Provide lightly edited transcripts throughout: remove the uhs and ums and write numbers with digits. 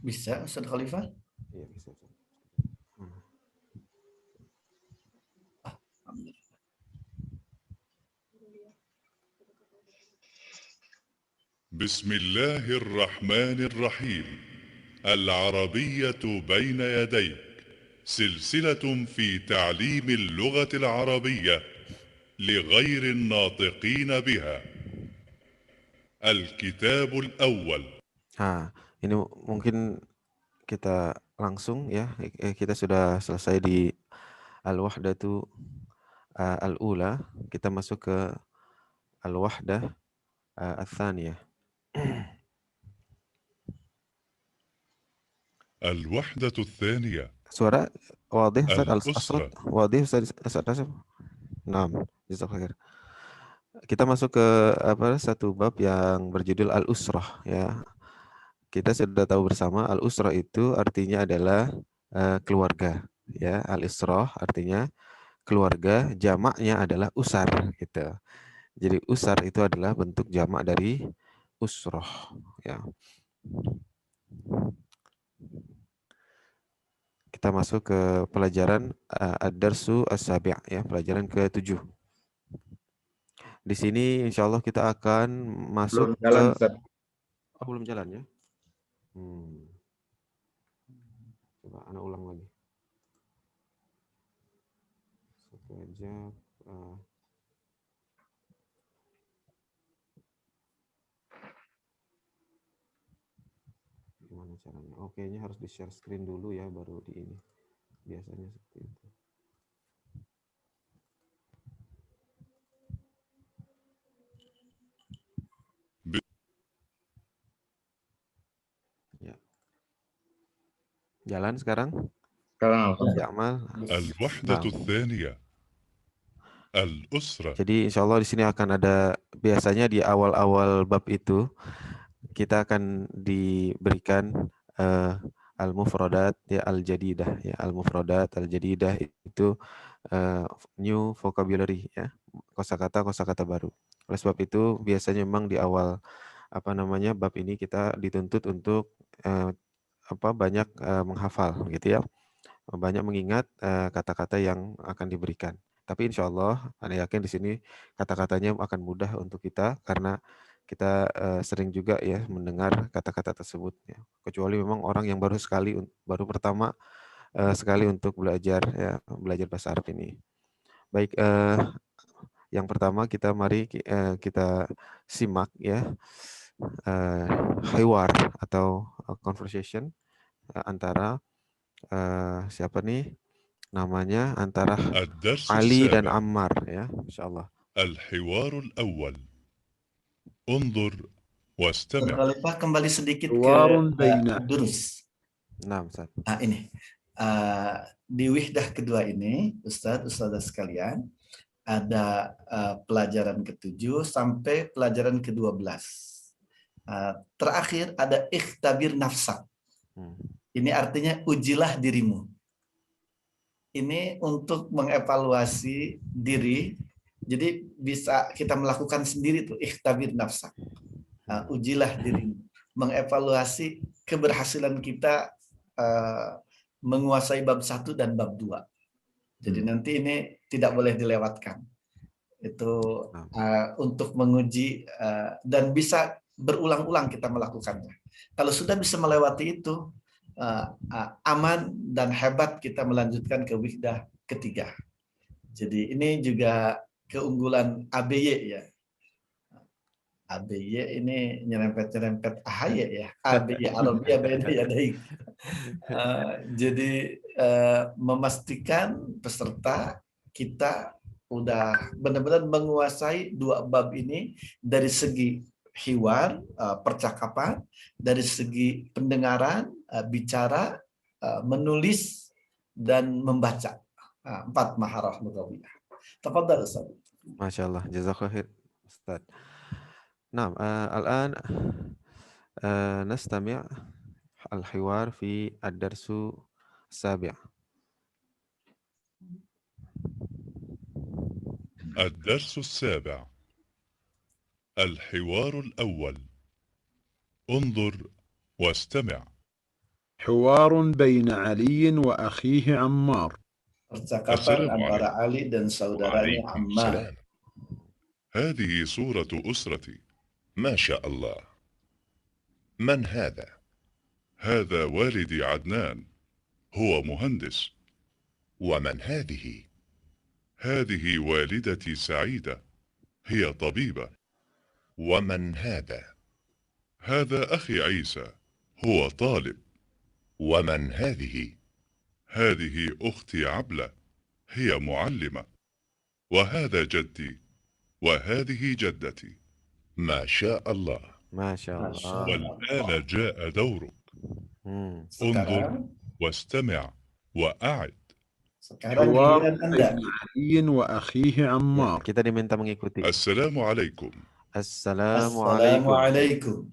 Bisa, Ustaz Khalifah? Iya, bisa. بسم الله الرحمن الرحيم. العربية بين يديك، سلسلة في تعليم اللغة العربية لغير الناطقين بها. الكتاب الأول. Nah, ini mungkin kita langsung ya, kita sudah selesai di Al-Wahdatu Al-Ula, kita masuk ke Al-Wahdah Al-Thaniyah. الوحدة الثانية. Suara wadih Ustaz, الأسرة. as-saut wadih Ustaz Hasyim? Naam, jazakallahu khair. Kita masuk ke satu bab yang berjudul Al-Usrah ya. Kita sudah tahu bersama Al-Usrah itu artinya adalah keluarga ya. Al-Usrah artinya keluarga, jamaknya adalah usar gitu. Jadi usar itu adalah bentuk jamak dari usrah ya. Kita masuk ke pelajaran Ad-Darsu As-Sabi' ya, pelajaran ke-7. Di sini insyaallah kita akan masuk Belum jalan, Ustaz. belum jalan ya. Coba ana ulang lagi. Satu aja. Gimana caranya? Oh, kayaknya harus di-share screen dulu ya, baru di ini. Biasanya seperti itu. Ya. Jalan sekarang? Sekarang Ya, Amal. الوحدة الثانية. الأسرة. Jadi insyaallah di sini akan ada, biasanya di awal-awal bab itu kita akan diberikan al-mufradat ya al-jadidah ya, al-mufradat al-jadidah itu new vocabulary ya, kosakata baru. Oleh sebab itu biasanya memang di awal bab ini kita dituntut untuk banyak menghafal gitu ya, banyak mengingat kata-kata yang akan diberikan. Tapi insya Allah, Anda yakin di sini kata-katanya akan mudah untuk kita karena kita sering juga ya mendengar kata-kata tersebut. Ya. Kecuali memang orang yang baru pertama sekali untuk belajar bahasa Arab ini. Baik, yang pertama mari kita simak ya hiwar atau conversation antara siapa nih? Namanya antara الدرس Ali dan السابع. Ammar ya, insyaallah. الحوار الأول. انظر واستمع. Khalifah kembali sedikit ke durus. Nah, Ustaz. Ini di wihdah kedua ini, Ustazah sekalian, ada pelajaran ke-7 sampai pelajaran ke-12. Terakhir ada ikhtabir nafsak. Ini artinya ujilah dirimu. Ini untuk mengevaluasi diri. Jadi bisa kita melakukan sendiri tuh ikhtabir nafsak. Ujilah dirimu. Mengevaluasi keberhasilan kita menguasai bab 1 dan bab 2. Jadi nanti ini tidak boleh dilewatkan. Itu untuk menguji dan bisa berulang-ulang kita melakukannya. Kalau sudah bisa melewati itu, aman dan hebat kita melanjutkan ke wihdah ketiga. Jadi ini juga keunggulan ABY ya. ABY ini nyerempet-nyerempet AHY ya. ABY Arabia beda ya. Jadi memastikan peserta kita udah benar-benar menguasai 2 bab ini dari segi hiwar, percakapan, dari segi pendengaran, bicara, menulis, dan membaca. 4 maharah lughawiyah. Tafadhal Ustaz. Masyaallah, jazakallahu khair Ustaz. Nah, الآن نستمع الحوار في الدرس السابع. الدرس السابع. الحوار الأول. انظر واستمع. حوار بين علي وأخيه عمار. Percakapan السلام antara عليكم. Ali dan saudaranya وعليكم Ammar. السلام. هذه صورة أسرتي. ما شاء الله. من هذا؟ هذا والدي عدنان، هو مهندس. ومن هذه؟ هذه والدتي سعيدة، هي طبيبة. ومن هذا؟ هذا أخي عيسى، هو طالب. ومن هذه؟ هذه أختي عبلة، هي معلمة. وهذا جدي، وهذه جدتي. ما شاء الله. ما شاء ما الله. شاء Allah. والآن جاء دورك. Hmm. انظر Sekarang واستمع وأعد. حوار giliran Anda. بين علي وأخيه Ya, عمار. kita diminta mengikuti. السلام عليكم. Assalamualaikum. Assalamualaikum.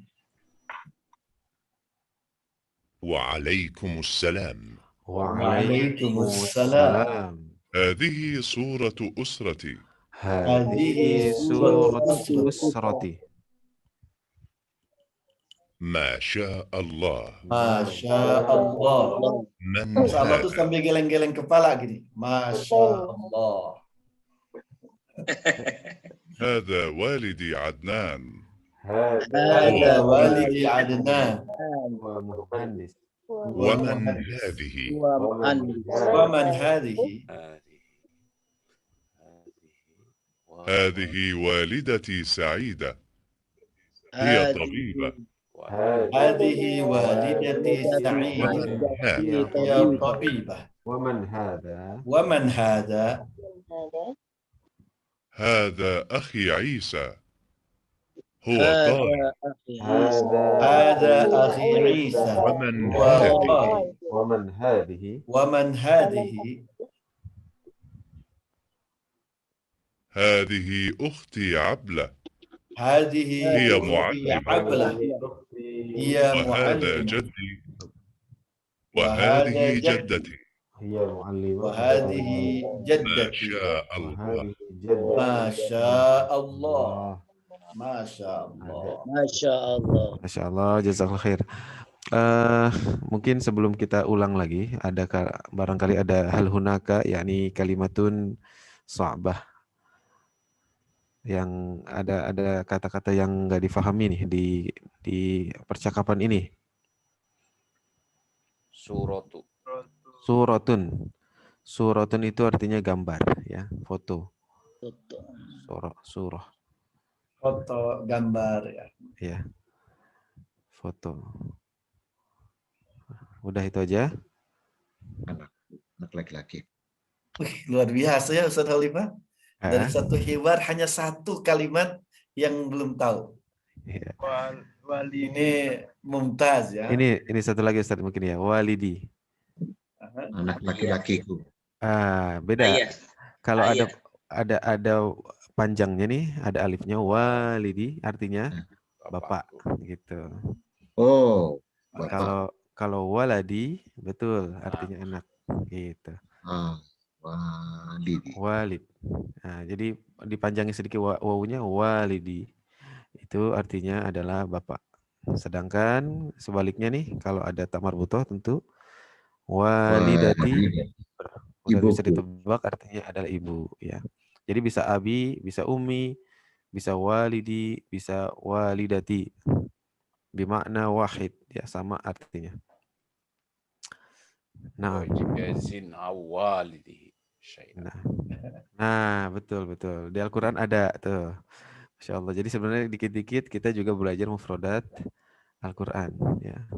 وعليكم السلام. Waalaikumsalam. هذه صورة أسرتي. Hadhihi suratu usrati. ما شاء الله. Masya Allah. من Masya Allah tuh هذا؟ sambil geleng-geleng kepala gini. Masya Allah. هذا والدي عدنان، Ada walidi Adnan. Wa muhandis. ومن هذه؟ Waman hadhihi. هذه والدتي سعيدة، هي طبيبة. Hadhihi walidati Sa'idah. ومن هذا؟ Ya tabibah. Waman hadha. Waman hadha. هذا أخي عيسى، هو طالب. Ada akhi Isa. ومن Wa هذه؟ talib. Waman hadhihi. Waman hadhihi. هذه أختي عبلة، Hadhihi هي ukhti معلمة. Ablah. Hiya وهذا muallimah. جدي، وهذا وهذه جدي. جدتي. Hiya mu'allimah. وهذه ما جدتي. شاء الله. Masya Allah. Masya Allah. Masya Allah, jazakallah khair. Mungkin sebelum kita ulang lagi, barangkali ada hal hunaka, yakni kalimatun sa'bah, yang ada kata-kata yang nggak difahami nih di percakapan ini. Suratun itu artinya gambar, ya, foto. Surah. Foto gambar ya. Ya, foto. Udah itu aja. Anak laki-laki. Wih, luar biasa ya Ustaz Khalifah. Dari satu hiwar hanya satu kalimat yang belum tahu. Ya. Ini mumtaz ya. Ini satu lagi Ustaz mungkin ya, walidi. Anak laki-lakiku. Beda. Kalau ada panjangnya nih, ada alifnya, walidi artinya bapak gitu. Oh, bapak. Kalau waladi betul artinya anak gitu. Walid. Nah, jadi dipanjangi sedikit wawunya, walidi. Itu artinya adalah bapak. Sedangkan sebaliknya nih, kalau ada tak marbutoh tentu walidati. Udah bisa ditebak artinya adalah ibu ya. Jadi bisa abi, bisa umi, bisa walidi, bisa walidati. Bimakna wahid ya, sama artinya. Nah, betul. Di Al-Quran ada tuh. Masya Allah. Jadi sebenarnya dikit-dikit kita juga belajar mufradat Al-Quran ya.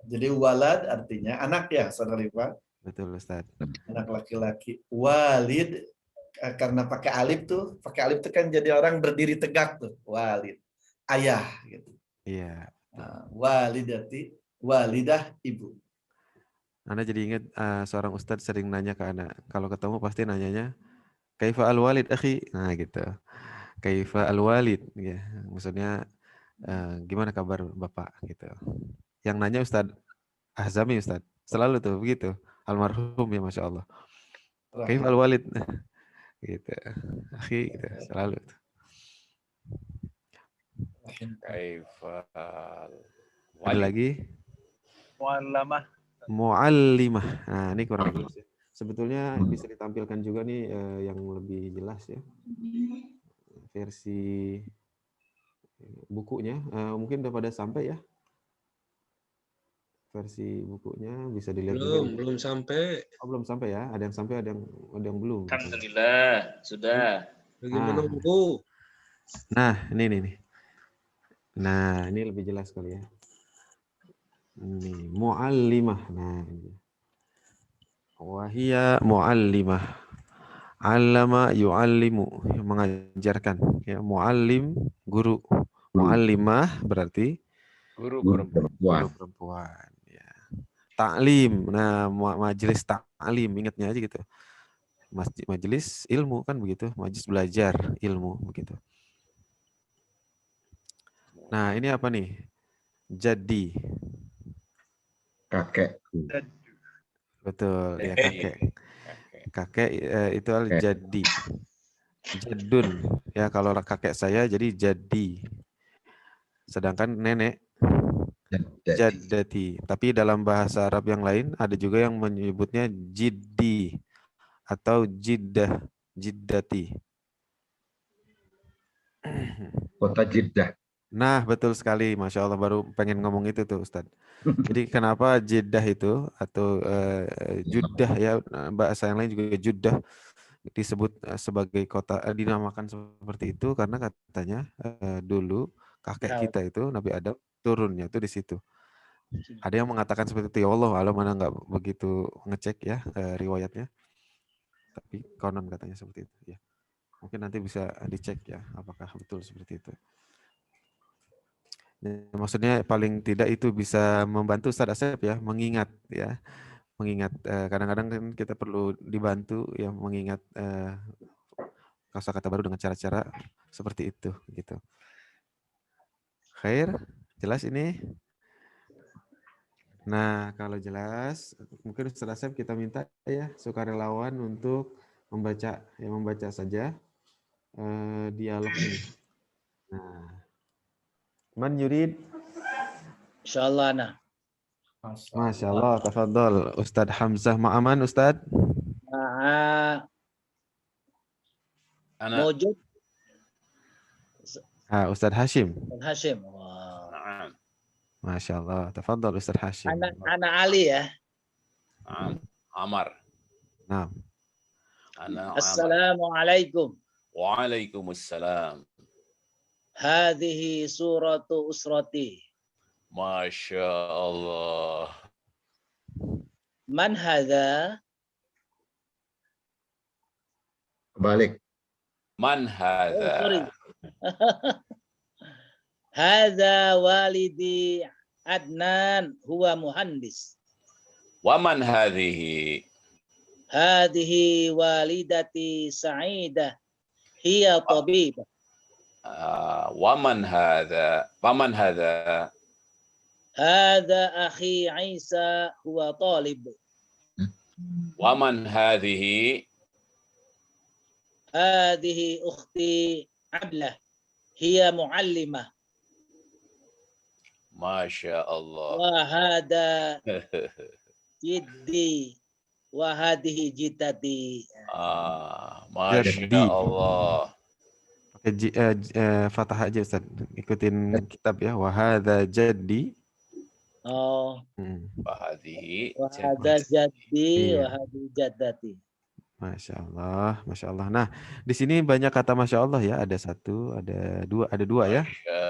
Jadi walad artinya anak ya, Ustaz Khalifah. Betul Ustaz. Anak laki-laki. Walid karena pakai alif tuh kan jadi orang berdiri tegak tuh. Walid. Ayah gitu. Iya. Walidati, walidah ibu. Anda jadi ingat seorang ustadz sering nanya ke anak, kalau ketemu pasti nanyanya kaifa al-walid akhi. Nah gitu. Kaifa al-walid ya. Maksudnya gimana kabar Bapak gitu. Yang nanya Ustadz Ahzami Ustadz. Selalu tuh begitu. Almarhum ya Masya Allah. Kaifa al-walid gitu. Akhi gitu. Selalu tuh. Ada lagi? Muallamah. Muallimah. Nah, ini kurang jelas ya. Sebetulnya bisa ditampilkan juga nih yang lebih jelas ya. Versi bukunya. Mungkin udah pada sampai ya. Versi bukunya bisa dilihat juga. Belum sampai. Oh, belum sampai ya. Ada yang sampai, ada yang belum. Alhamdulillah, sudah. Bagaimana buku? Nah, ini. Nah, ini lebih jelas kali ya. Ini muallimah. Nah, ini. Wahia muallimah. Allama yu'allimu, mengajarkan. Ya, muallim guru. Muallimah berarti Guru guru perempuan. perempuan. Ya. Ta'lim. Nah, majelis ta'lim, ingatnya aja gitu. Majelis ilmu kan begitu, majelis belajar ilmu begitu. Nah, ini apa nih? Jadi. Kakek. Betul, ya kakek. Kakek itu jadi. Jadun. Ya, kalau kakek saya jadi jadi. Sedangkan nenek jaddati. Tapi dalam bahasa Arab yang lain ada juga yang menyebutnya jiddi atau jiddah, jiddati. Kota Jeddah. Nah, betul sekali. Masya Allah, baru pengen ngomong itu tuh, Ustadz. Jadi kenapa Jeddah itu atau Juddah ya, bahasa yang lain juga Juddah disebut sebagai kota, dinamakan seperti itu karena katanya dulu kakek kita itu Nabi Adam turunnya itu di situ. Ada yang mengatakan seperti itu, ya Allah, alam mana nggak begitu ngecek ya riwayatnya. Tapi konon katanya seperti itu ya. Mungkin nanti bisa dicek ya apakah betul seperti itu. Ya, maksudnya paling tidak itu bisa membantu Ustadz Asep ya, mengingat ya. Mengingat kadang-kadang kan kita perlu dibantu ya mengingat kosakata baru dengan cara-cara seperti itu gitu. Khair, jelas ini? Nah, kalau jelas mungkin Ustadz Asep kita minta ya sukarelawan untuk membaca saja dialog ini. Nah, man yurid? Insyaallah nah. Masya Allah, tafadhol Ustadz Hamzah Ma'aman, Ustadz. Mawjud. Ustadz Hashim. Hashim. Masya Allah, tafadhol Ustadz Hashim. Anak Ali ya. Amar. Nah. Assalamualaikum. Waalaikumsalam. Hadhihi suratu usrati. Masya Allah. Man hadha? Balik. Man hadha? Hadha walidi Adnan huwa muhandis. Wa man hadhihi? Hadhihi walidati Sa'idah hiya tabibah. Wa man hadha? Wa man hadha? Hadha akhi Isa huwa talib. Wa man hadhihi? Hadhihi ukhti Ablah hiya muallimah. Masya Allah. Wa hada jiddi wa hadhihi jiddati. Masya Allah. Pakai fathah aja Ustaz. Ikutin kitab ya. Wa hadza jaddi. Oh. Wa hadhihi. Wa hadza jaddi wa hadhihi jaddati. Masya Allah, Masya Allah. Nah, di sini banyak kata Masya Allah ya. Ada satu, ada dua ya. Masya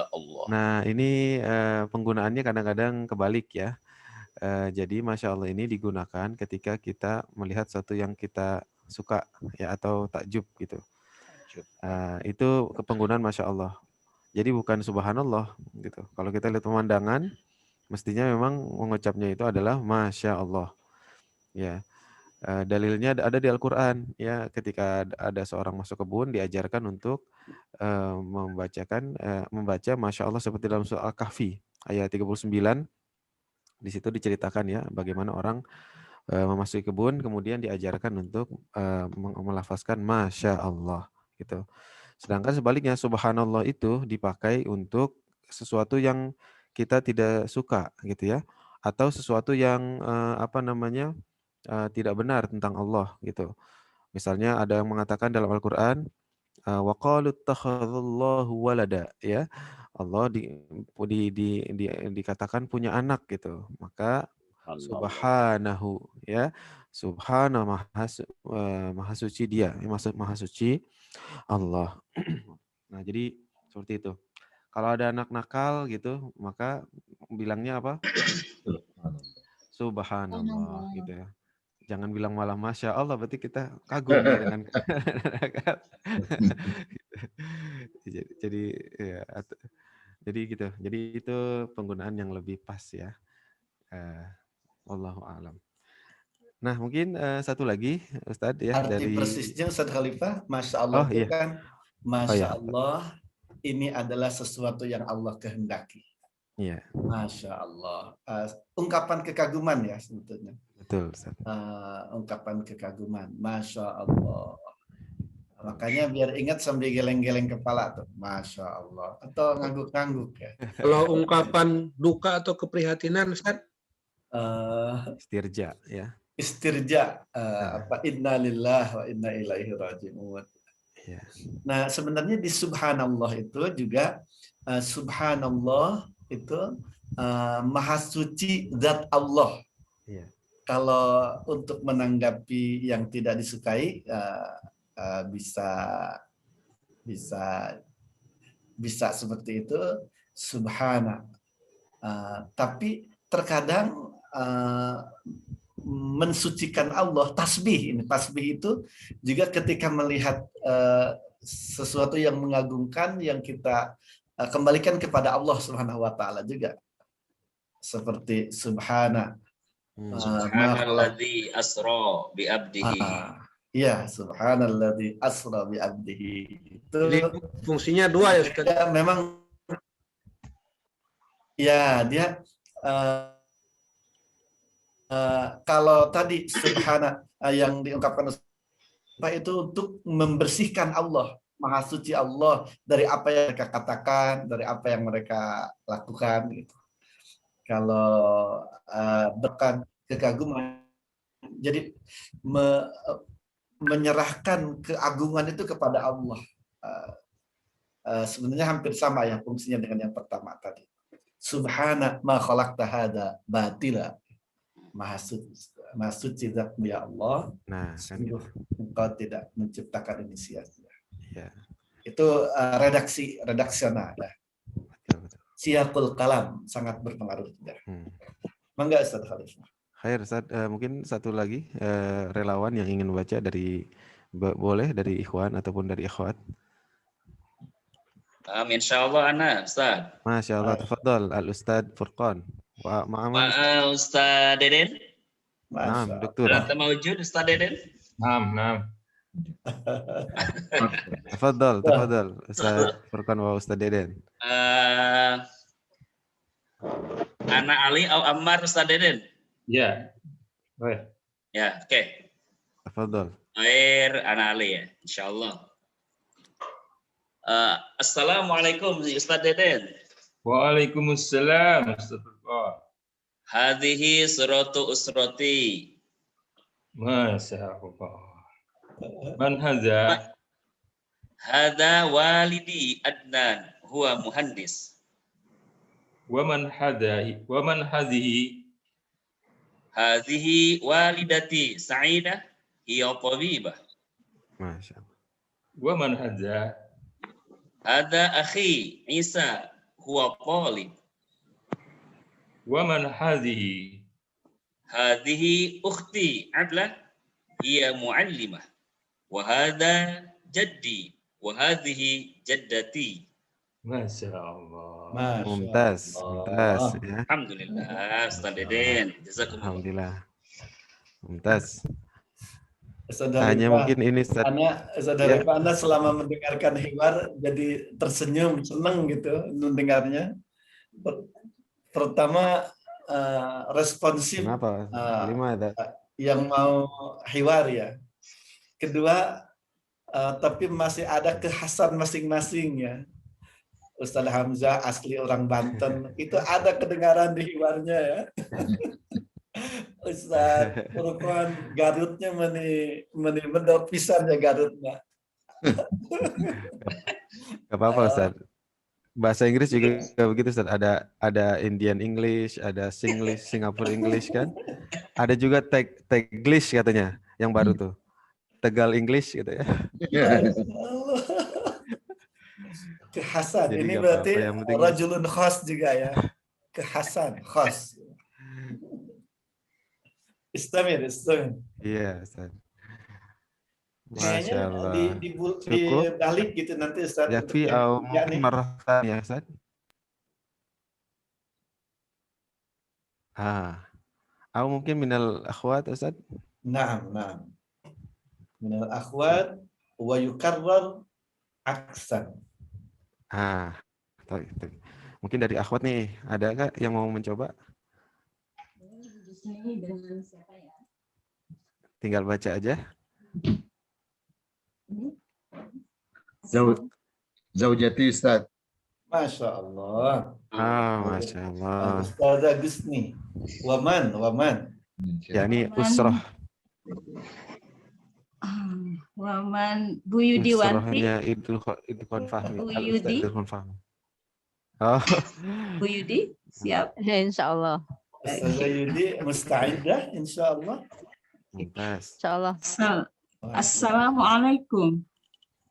Allah. Nah, ini penggunaannya kadang-kadang kebalik ya. Jadi Masya Allah ini digunakan ketika kita melihat sesuatu yang kita suka ya atau takjub gitu. Itu penggunaan Masya Allah. Jadi bukan Subhanallah gitu. Kalau kita lihat pemandangan, mestinya memang mengucapnya itu adalah Masya Allah. Ya. Dalilnya ada di Al-Quran ya, ketika ada seorang masuk kebun diajarkan untuk membaca Masya Allah seperti dalam surah Al-Kahfi ayat 39. Di situ diceritakan ya bagaimana orang memasuki kebun kemudian diajarkan untuk melafazkan Masya Allah gitu. Sedangkan sebaliknya Subhanallah itu dipakai untuk sesuatu yang kita tidak suka gitu ya, atau sesuatu yang tidak benar tentang Allah gitu. Misalnya ada yang mengatakan dalam Al-Qur'an, wa qalu ittakhadallahu walada, ya. Allah dikatakan punya anak gitu. Maka subhanahu, ya. Subhana, maha suci dia, maha suci Allah. Nah, jadi seperti itu. Kalau ada anak nakal gitu, maka bilangnya apa? Subhanallah gitu ya. Jangan bilang malah Masya Allah, berarti kita kagum ya dengan jadi ya, jadi gitu. Jadi itu penggunaan yang lebih pas ya. Wallahu a'lam. Nah, mungkin satu lagi Ustadz ya, Arti dari persisnya Ustadz Khalifah, Masya Allah itu iya. kan Masya iya. Allah ini adalah sesuatu yang Allah kehendaki. Iya. Masya Allah. Ungkapan kekaguman ya sebetulnya. Betul, Ustaz. Ungkapan kekaguman. Masya Allah. Makanya biar ingat sambil geleng-geleng kepala tuh. Masya Allah. Atau ngangguk-ngangguk ya. Kalau ungkapan duka atau keprihatinan, Ustaz? Istirja ya. Istirja. Inna lillah wa inna ilaihi raji'un. Ya. Nah, sebenarnya di subhanallah itu juga subhanallah itu maha suci zat Allah. Ya. Kalau untuk menanggapi yang tidak disukai bisa seperti itu subhana. Tapi terkadang mensucikan Allah, tasbih itu juga ketika melihat sesuatu yang mengagumkan yang kita kembalikan kepada Allah Subhanahu wa taala juga. Seperti subhana. Subhanalladzi asra bi abdihi. Iya, subhanalladzi asra bi abdihi. Itu jadi fungsinya dua ya Ustaz. Ya, memang ya dia kalau tadi subhana yang diungkapkan itu untuk membersihkan Allah, maha suci Allah dari apa yang mereka katakan, dari apa yang mereka lakukan gitu. Kalau berkat kekaguman, jadi menyerahkan keagungan itu kepada Allah. Sebenarnya hampir sama ya fungsinya dengan yang pertama tadi. Subhana ma khalaqta hadza batila. Maha suci zat ya Allah. Nah, sungguh engkau tidak menciptakan ini sia-sia. Ya. Itu redaksional ya. Siyaqul kalam sangat berpengaruh juga. Mangga Ustaz Khalifah. Khair Ustaz, mungkin satu lagi relawan yang ingin baca boleh dari ikhwan ataupun dari ikhwat. Insyaallah ana Ustaz. Masya Allah, tafadhal Al Ustaz Furqan. Wa Ustaz Deden. Naam, Doktor. Anta mawjud Ustaz Deden? Naam. Tafadhal Ustaz Furqan wa Ustaz Deden. Ana Ali atau Ammar Ustaz Deden? Ya. Baik. Ya, oke. Tafadhal. Khair, Ana Ali ya, insyaallah. Assalamualaikum Ustaz Deden. Waalaikumsalam Ustaz Furqan. Hadhihi suratu usrati. Masya Allah. Man hadza? Hadza walidi Adnan, huwa muhandis. Wa man hadhihi? Hadhihi walidati Sa'idah, hiya tabibah. Masya Allah. Wa man hadza? Hadza akhi Isa, huwa talib. Wa man hadhihi? Hadhihi ukhti Abla, hiya muallimah. Wa hadza jaddi, wa hadhihi jaddati. Masya Allah. Mumtaz ya. Alhamdulillah Ustaz Deden. Jazakumullah. Alhamdulillah. Mumtaz. Hanya mungkin ini saudara Anda selama mendengarkan hiwar jadi tersenyum, senang gitu mendengarnya. Pertama responsif yang mau hiwar ya. Kedua tapi masih ada kekhasan masing-masing ya. Ustaz Hamzah asli orang Banten, itu ada kedengaran di hiwarnya ya. Ustaz Furqan Garutnya meni mendok pisan ya Garutnya. Gak apa-apa Ustaz. Bahasa Inggris juga begitu Ustaz. Ada Indian English, ada Singlish, Singapore English kan. Ada juga Teglish katanya yang baru tuh. Tegal English gitu ya. Kekhasan. Jadi Ini gak berarti apa-apa, yang penting- rajulun khas juga ya. Kekhasan, khas. Istamir. Iya Ustaz. Kayaknya Masya Allah. dibalik gitu nanti Ustaz. Yakfi untuk atau yang- mungkin marratan ya Ustaz? Atau mungkin minal akhwat Ustaz? Naam. Minal akhwat wa yukarrar aksan. Mungkin dari akhwat nih, ada nggak yang mau mencoba? Tinggal baca aja. Zaujati Ustaz. Masya Allah. Masya Allah. Ustazah Gusni. Waman. Ya ini usroh. Waman Bu Yudiwanti. Usrohnya itu konfahmi. Bu Yudi. Bu Yudi, siap. Insya Allah. Ustazah Yudi mustaidah insya Allah. Insya Allah. Assalamualaikum.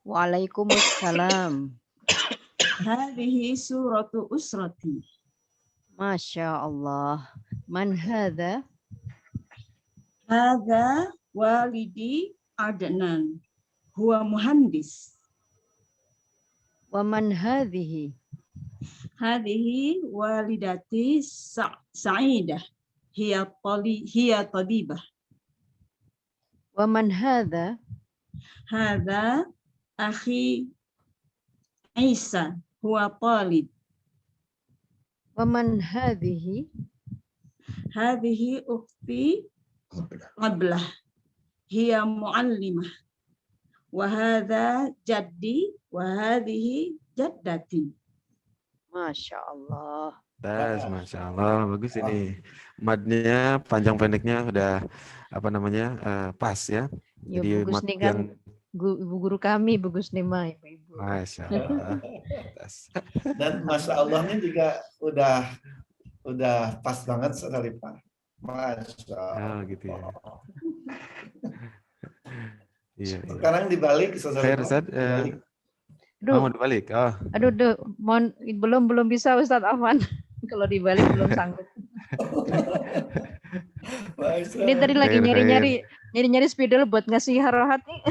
Waalaikumsalam. Hadhihi suratu usrati. Masya Allah. Man hadha? Hadha walidi Adnan. Huwa muhandis. Wa man hadhihi? Hadhihi walidati Sa'idah. Hiya tabibah. Wa man hadha? Hadha akhi Isa. Huwa talib. Wa man hadhihi? Hadhihi ukhti Qablah. Hiya muallimah. Wa hadha jaddi wa hadhihi jaddati. Masya Allah. Masya Allah, bagus ini. Madnya panjang pendeknya udah pas ya. Ya, Jadi Bu Gusni kan ibu guru kami, Bu Gusni mah ibu-ibu. Masya Allah. Dan Masya Allahnya juga udah pas banget sekali Pak. Masya Allah. Gitu ya. Iya. Sekarang dibalik Khair Ustaz. Mau dibalik. Aduh, belum bisa Ustadz Afwan. Kalau dibalik belum sanggup. Ini tadi lagi nyari spidol buat ngasih harohat nih.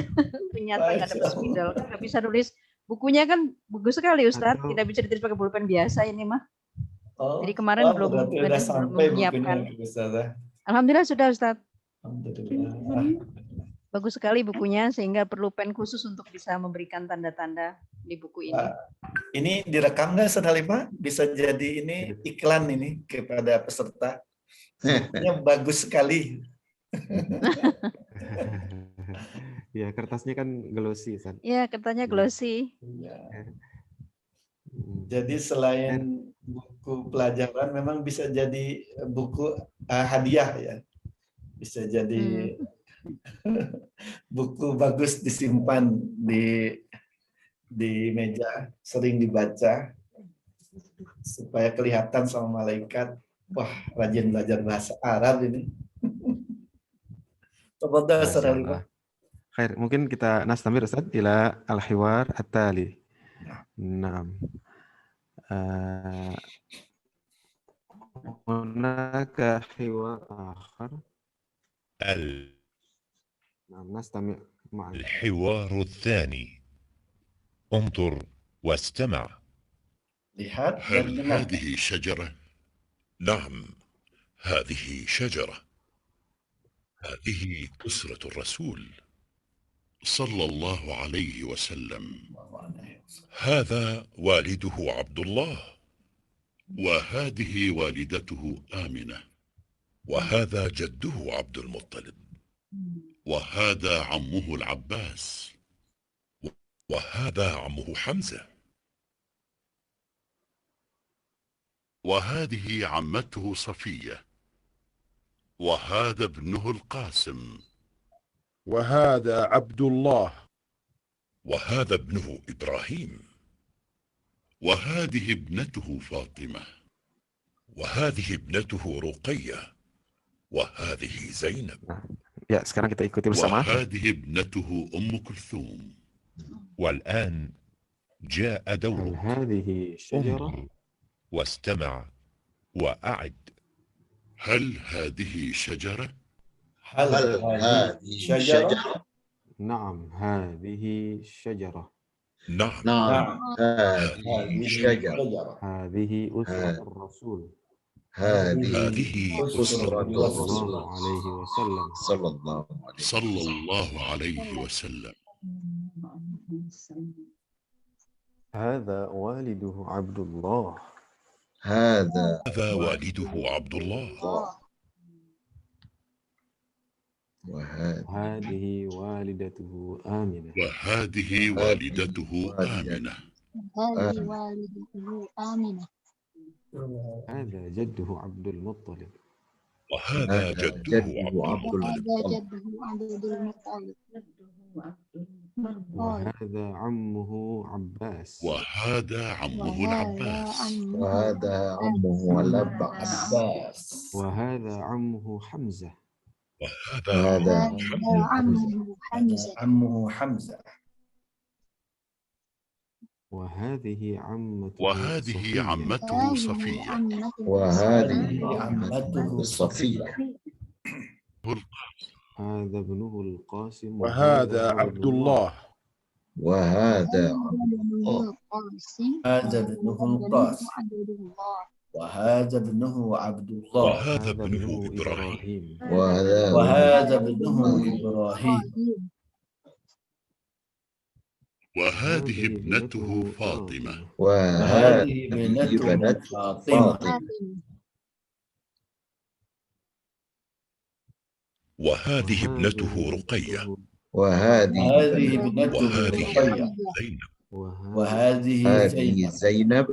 Ternyata nggak ada spidol, kan nggak bisa nulis. Bukunya kan bagus sekali Ustadz. Tidak bisa ditulis pakai pulpen biasa ini mah. Jadi kemarin belum menyiapkan. Alhamdulillah sudah Ustadz. Bagus sekali bukunya sehingga perlu pen khusus untuk bisa memberikan tanda-tanda di buku ini. Ini direkam nggak Ustaz Halifah? Bisa jadi ini iklan ini kepada peserta. Bukunya bagus sekali. Ya kertasnya kan glossy Ustaz. Iya kertasnya glossy. Jadi selain buku pelajaran memang bisa jadi buku hadiah ya. Bisa jadi buku bagus disimpan di meja, sering dibaca supaya kelihatan sama malaikat. Wah, rajin belajar bahasa Arab ini. Tafadhal Ustaz Halifah. Khair, mungkin kita nastamir Ustaz ila al-hiwar at-tali. Naam. Hunaka hiwar akhar. نستمع معا. الحوار الثاني انظر واستمع. هل هذه شجرة؟ نعم، هذه شجرة. هذه أسرة الرسول صلى الله عليه وسلم. هذا والده عبد الله، وهذه والدته آمنة، وهذا جده عبد المطلب، وهذا عمه العباس، وهذا عمه حمزة، وهذه عمته صفية، وهذا ابنه القاسم، وهذا عبد الله، وهذا ابنه إبراهيم، وهذه ابنته فاطمة، وهذه ابنته رقية، وهذه زينب، Ya, sekarang kita ikuti bersama. وهذه ابنته أم كلثوم. والآن جاء هل دورك. هذه شجرة؟ انظر واستمع وأعد. هل هذه شجرة؟ هل هذه شجرة؟ نعم هذه شجرة. نعم هذه شجرة. هذه أسرة الرسول هذه أسرة صلى الله عليه وسلم. صلى الله عليه وسلم. هذا والده عبد الله. هذا والده عبد الله. وهذه والدته آمنة. وهذه والدته آمنة. هذه والدته آمنة. هذا جده عبد المطلب. وهذا جده عبد المطلب. وهذا عمه عباس. وهذا عمه العباس. وهذا عمه العباس. وهذا عمه حمزة. وهذا عمه حمزة. وهذه عمته صفية. وهذه عمته صفية. هذا ابنه القاسم. وهذا عبد الله. وهذا هذا ابنه القاسم. وهذا ابنه عبد الله. وهذا ابنه إبراهيم. وهذا ابنه إبراهيم. وهذه ابنته فاطمة. وهذه ابنته فاطمة. وهذه ابنته رقية. وهذه ابنته رقية. زينب.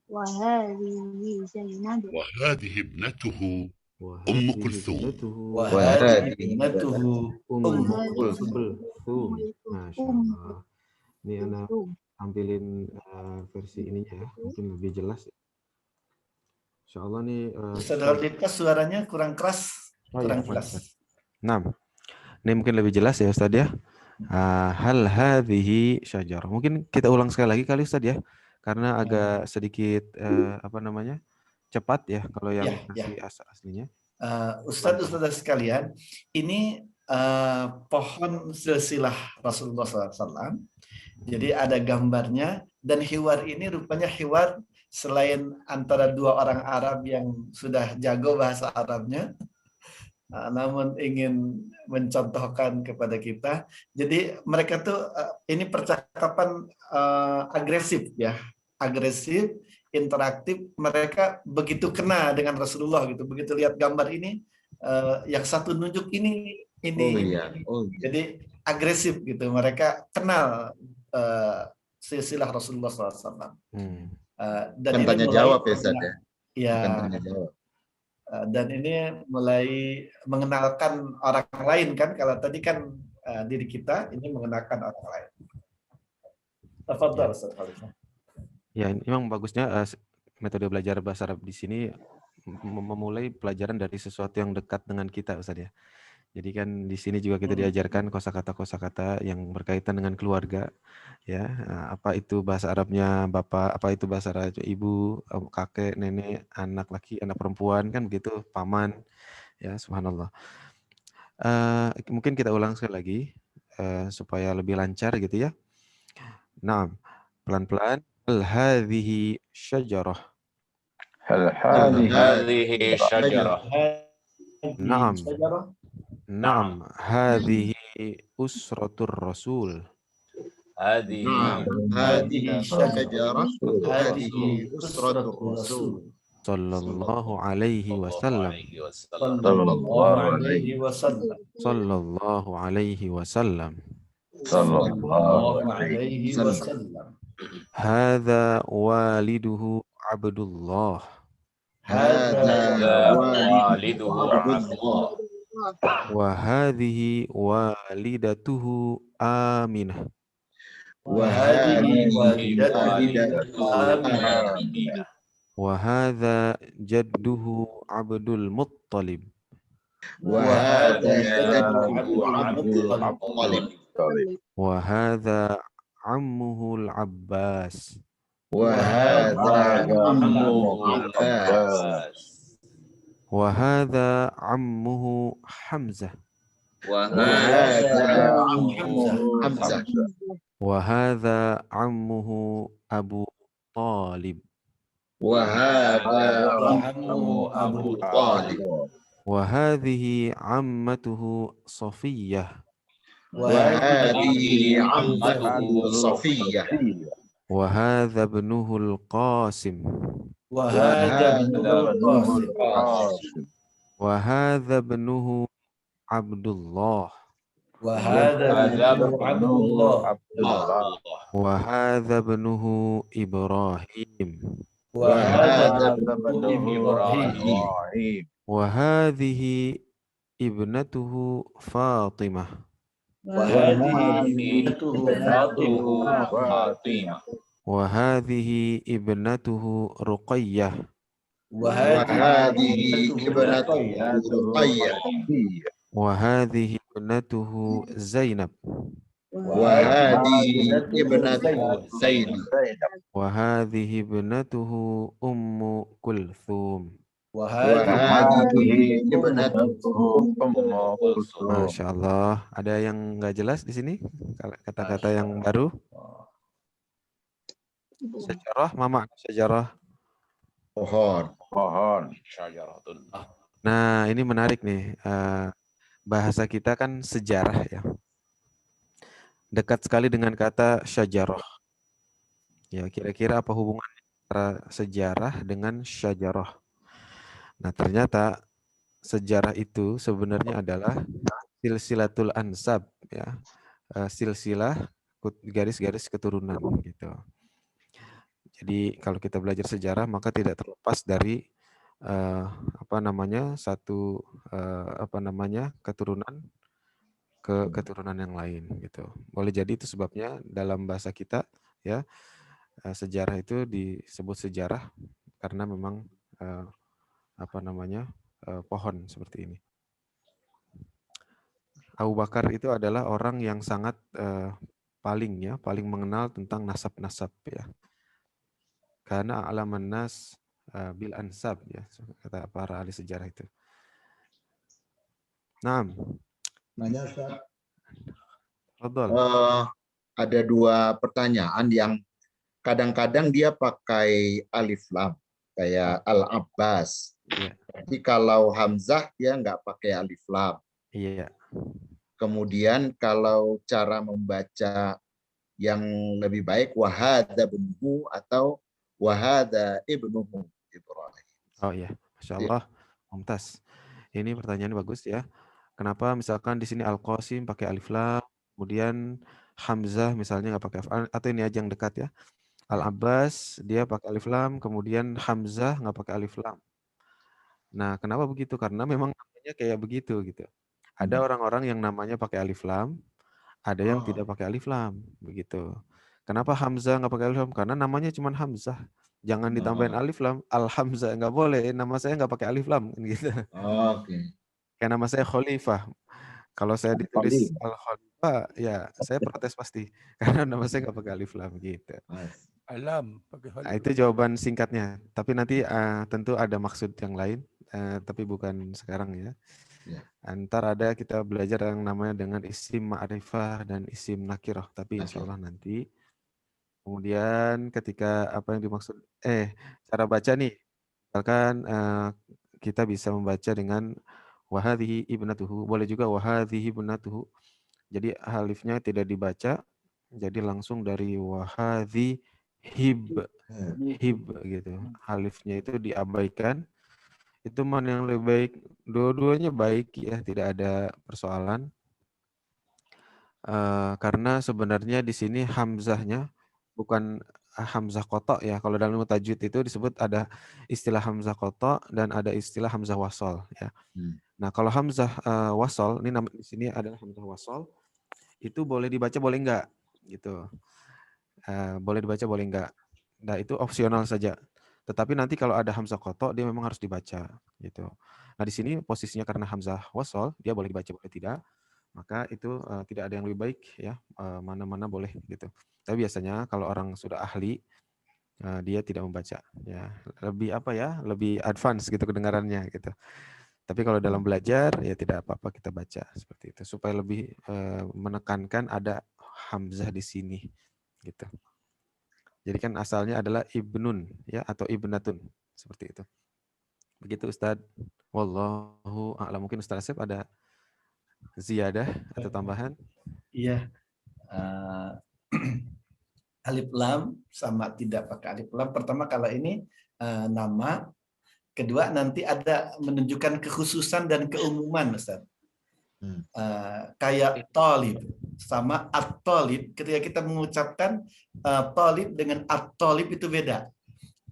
وهذه زينب. وهذه ابنته أم كلثوم. وهذه ابنته أم كلثوم. Masya Allah. Ini anak tampilin versi ininya ya, mungkin lebih jelas. Insya Allah nih. Ustaz Hardika suaranya kurang keras, kurang jelas. Nah, ini mungkin lebih jelas ya Ustaz ya. Hal hadhihi syajarah. Mungkin kita ulang sekali lagi kali Ustaz ya, karena agak sedikit cepat ya kalau yang aslinya. Ustaz sekalian, ini pohon silsilah Rasulullah SAW. Jadi ada gambarnya, dan hiwar ini rupanya hiwar selain antara dua orang Arab yang sudah jago bahasa Arabnya, namun ingin mencontohkan kepada kita. Jadi mereka tuh ini percakapan agresif ya, agresif, interaktif. Mereka begitu kena dengan Rasulullah gitu, begitu lihat gambar ini, yang satu nunjuk ini. Jadi agresif gitu. Mereka kenal silsilah Rasulullah SAW. Dan ini tanya jawab ya Ustaz ya. Ya. Dan ini mulai mengenalkan orang lain kan. Kalau tadi kan diri kita, ini mengenalkan orang lain. Tafadhal Ustaz Khalifah. Ya, memang bagusnya metode belajar bahasa Arab di sini memulai pelajaran dari sesuatu yang dekat dengan kita Ustaz ya. Jadi kan di sini juga kita diajarkan kosakata-kosakata yang berkaitan dengan keluarga, ya. Apa itu bahasa Arabnya bapak, apa itu bahasa Arabnya ibu, kakek, nenek, anak laki, anak perempuan, kan begitu, paman, ya. Subhanallah. Mungkin kita ulang sekali lagi supaya lebih lancar gitu ya. Nah, pelan-pelan. Hal hadhihi syajarah. Hal hadhihi syajarah. Naam. Naam, hadhihi usratur rasul. Hadhihi syajarah. Hadhihi usratur rasul. Sallallahu alaihi wasallam. Sallallahu alaihi wasallam. Sallallahu alaihi wasallam. Sallallahu alaihi wasallam. Hadza waliduhu Abdullah. هذا والده عبد عبد الله Wa hadhihi walidatuhu Aminah. وهذه والدته والدته آمنة. آمنة Wa hadha jadduhu Abdul Muttalib. وهذا جده عبد عبد المطلب. المطلب Wa hadha ammuhu al-Abbas. وهذا عمه عباس Wa hadha ammuhu Hamzah. وهذا عمه حمزة Wa hadha ammuhu Abu Talib. وهذا وعمه أبو طالب Wa hadhihi ammatuhu Safiyyah. وهذه عمته صفية Wa hadha ibnuhu al-Qasim. وهذا ابن القاسم. Wa hadha ibnuhu Abdullah. وهذا ابن عبد الله. Wa hadha ibnuhu Ibrahim. وهذا ابن إبراهيم. Wa hadhihi ibnatuhu Fatimah. وهذه ابنته فاطمة. فاطمة Wa hadhihi ibnatuhu Ruqayyah. وهذه ابنته رقية Wa hadhihi ibnatuhu Zainab. وهذه ابنته زينب Wa hadhihi ibnatuhu Ummu Kulthum. وهذه ابنته Masya Allah. Ada yang nggak jelas di sini? Kata-kata yang baru? Sejarah, Mama. Sejarah. pohon syajaratun. Nah, ini menarik nih. Bahasa kita kan sejarah ya. Dekat sekali dengan kata syajarah. Ya, kira-kira apa hubungan antara sejarah dengan syajarah? Nah, ternyata sejarah itu sebenarnya adalah silsilatul ansab ya. Silsilah garis-garis keturunan gitu. Jadi kalau kita belajar sejarah maka tidak terlepas dari keturunan ke keturunan yang lain gitu. Boleh jadi itu sebabnya dalam bahasa kita ya sejarah itu disebut sejarah karena memang pohon seperti ini. Abu Bakar itu adalah orang yang sangat paling mengenal tentang nasab-nasab ya. Karena alaman nas bil ansab ya, kata para ahli sejarah itu. Naam. Nanya, Ustaz. Fadhal. Ada dua pertanyaan yang kadang-kadang dia pakai alif lam kayak Al-Abbas. Iya. Tapi kalau Hamzah dia nggak pakai alif lam. Iya. Kemudian kalau cara membaca yang lebih baik wahada ibnuhu atau wahada ibnuhu Ibrahim. Oh iya, Masya Allah, mumtaz. Ini pertanyaan bagus ya. Kenapa misalkan di sini Al-Qasim pakai alif lam, kemudian Hamzah misalnya nggak pakai alif lam, atau ini aja yang dekat ya. Al-Abbas dia pakai alif lam, kemudian Hamzah nggak pakai alif lam. Nah, kenapa begitu? Karena memang namanya kayak begitu gitu. Ada orang-orang yang namanya pakai alif lam, ada yang tidak pakai alif lam, begitu. Kenapa Hamzah nggak pakai alif lam? Karena namanya cuma Hamzah. Jangan ditambahin alif lam, Al-Hamzah nggak boleh. Nama saya nggak pakai alif lam, gitu. Oke. Kayak nama saya Khalifah. Kalau saya ditulis Al-Khalifah, ya saya protes pasti. Karena nama saya nggak pakai alif lam, gitu. Alam pakai alif. Nah, itu jawaban singkatnya. Tapi nanti tentu ada maksud yang lain, tapi bukan sekarang ya. Antar ada kita belajar yang namanya dengan isim ma'rifah dan isim nakirah, tapi insya Allah nanti. Kemudian ketika apa yang dimaksud cara baca nih, misalkan kita bisa membaca dengan wahadhihi ibnatuhu, boleh juga wahadhihi ibnatuhu. Jadi alifnya tidak dibaca, jadi langsung dari wahadhi hib gitu. Alifnya itu diabaikan. Itu mana yang lebih baik? Dua-duanya baik ya, tidak ada persoalan. Karena sebenarnya di sini hamzahnya bukan hamzah qata ya. Kalau dalam ilmu tajwid itu disebut ada istilah hamzah qata dan ada istilah hamzah wasal ya. Nah, kalau hamzah wasal ini di sini adalah hamzah wasal, itu boleh dibaca boleh enggak gitu. Boleh dibaca boleh enggak. Nah, itu opsional saja. Tetapi nanti kalau ada hamzah qata dia memang harus dibaca gitu. Nah, di sini posisinya karena hamzah wasal dia boleh dibaca boleh tidak. Maka itu tidak ada yang lebih baik ya, mana-mana boleh gitu. Tapi biasanya kalau orang sudah ahli dia tidak membaca ya, lebih apa ya, lebih advance gitu kedengarannya gitu. Tapi kalau dalam belajar ya tidak apa-apa kita baca seperti itu supaya lebih menekankan ada hamzah di sini gitu. Jadi kan asalnya adalah ibnun ya atau ibnatun seperti itu. Begitu Ustadz. Wallahu a'lam. Mungkin Ustadz Asep ada ziyadah atau tambahan? Iya. Alif lam sama tidak pakai alif lam. Pertama kalau ini nama, kedua nanti ada menunjukkan kekhususan dan keumuman, Ustaz. Kayak talib sama at-talib, ketika kita mengucapkan talib dengan at-talib itu beda.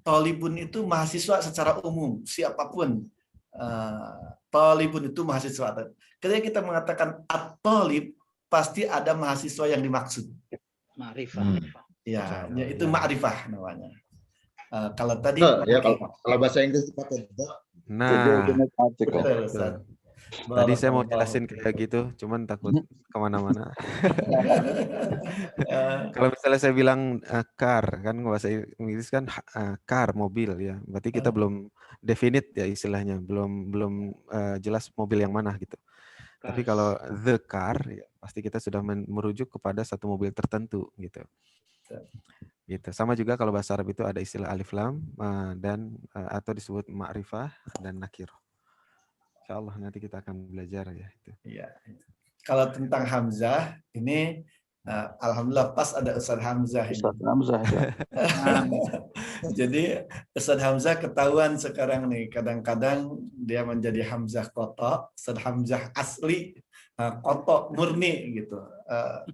Talibun itu mahasiswa secara umum, siapapun. Talibun itu mahasiswa. Ketika kita mengatakan at-talib, pasti ada mahasiswa yang dimaksud. Ma'rifah. Ya, itu ma'rifah namanya. Kalau tadi ya kalau bahasa Inggris pakai the. Nah, tadi saya mau jelasin kayak gitu, cuman takut kemana-mana. Kalau misalnya saya bilang car, kan bahasa Inggris kan car, mobil ya. Berarti kita belum definite ya istilahnya, belum jelas mobil yang mana gitu. Tapi kalau the car, ya, pasti kita sudah merujuk kepada satu mobil tertentu gitu. Gitu. Sama juga kalau bahasa Arab itu ada istilah alif lam dan atau disebut ma'rifah dan nakir. Insyaallah nanti kita akan belajar ya itu. Iya. Kalau tentang hamzah ini alhamdulillah pas ada Ustaz Hamzah ini. Ustaz Hamzah ya. Jadi Ustaz Hamzah ketahuan sekarang nih, kadang-kadang dia menjadi hamzah qata, Ustaz Hamzah asli qata murni gitu.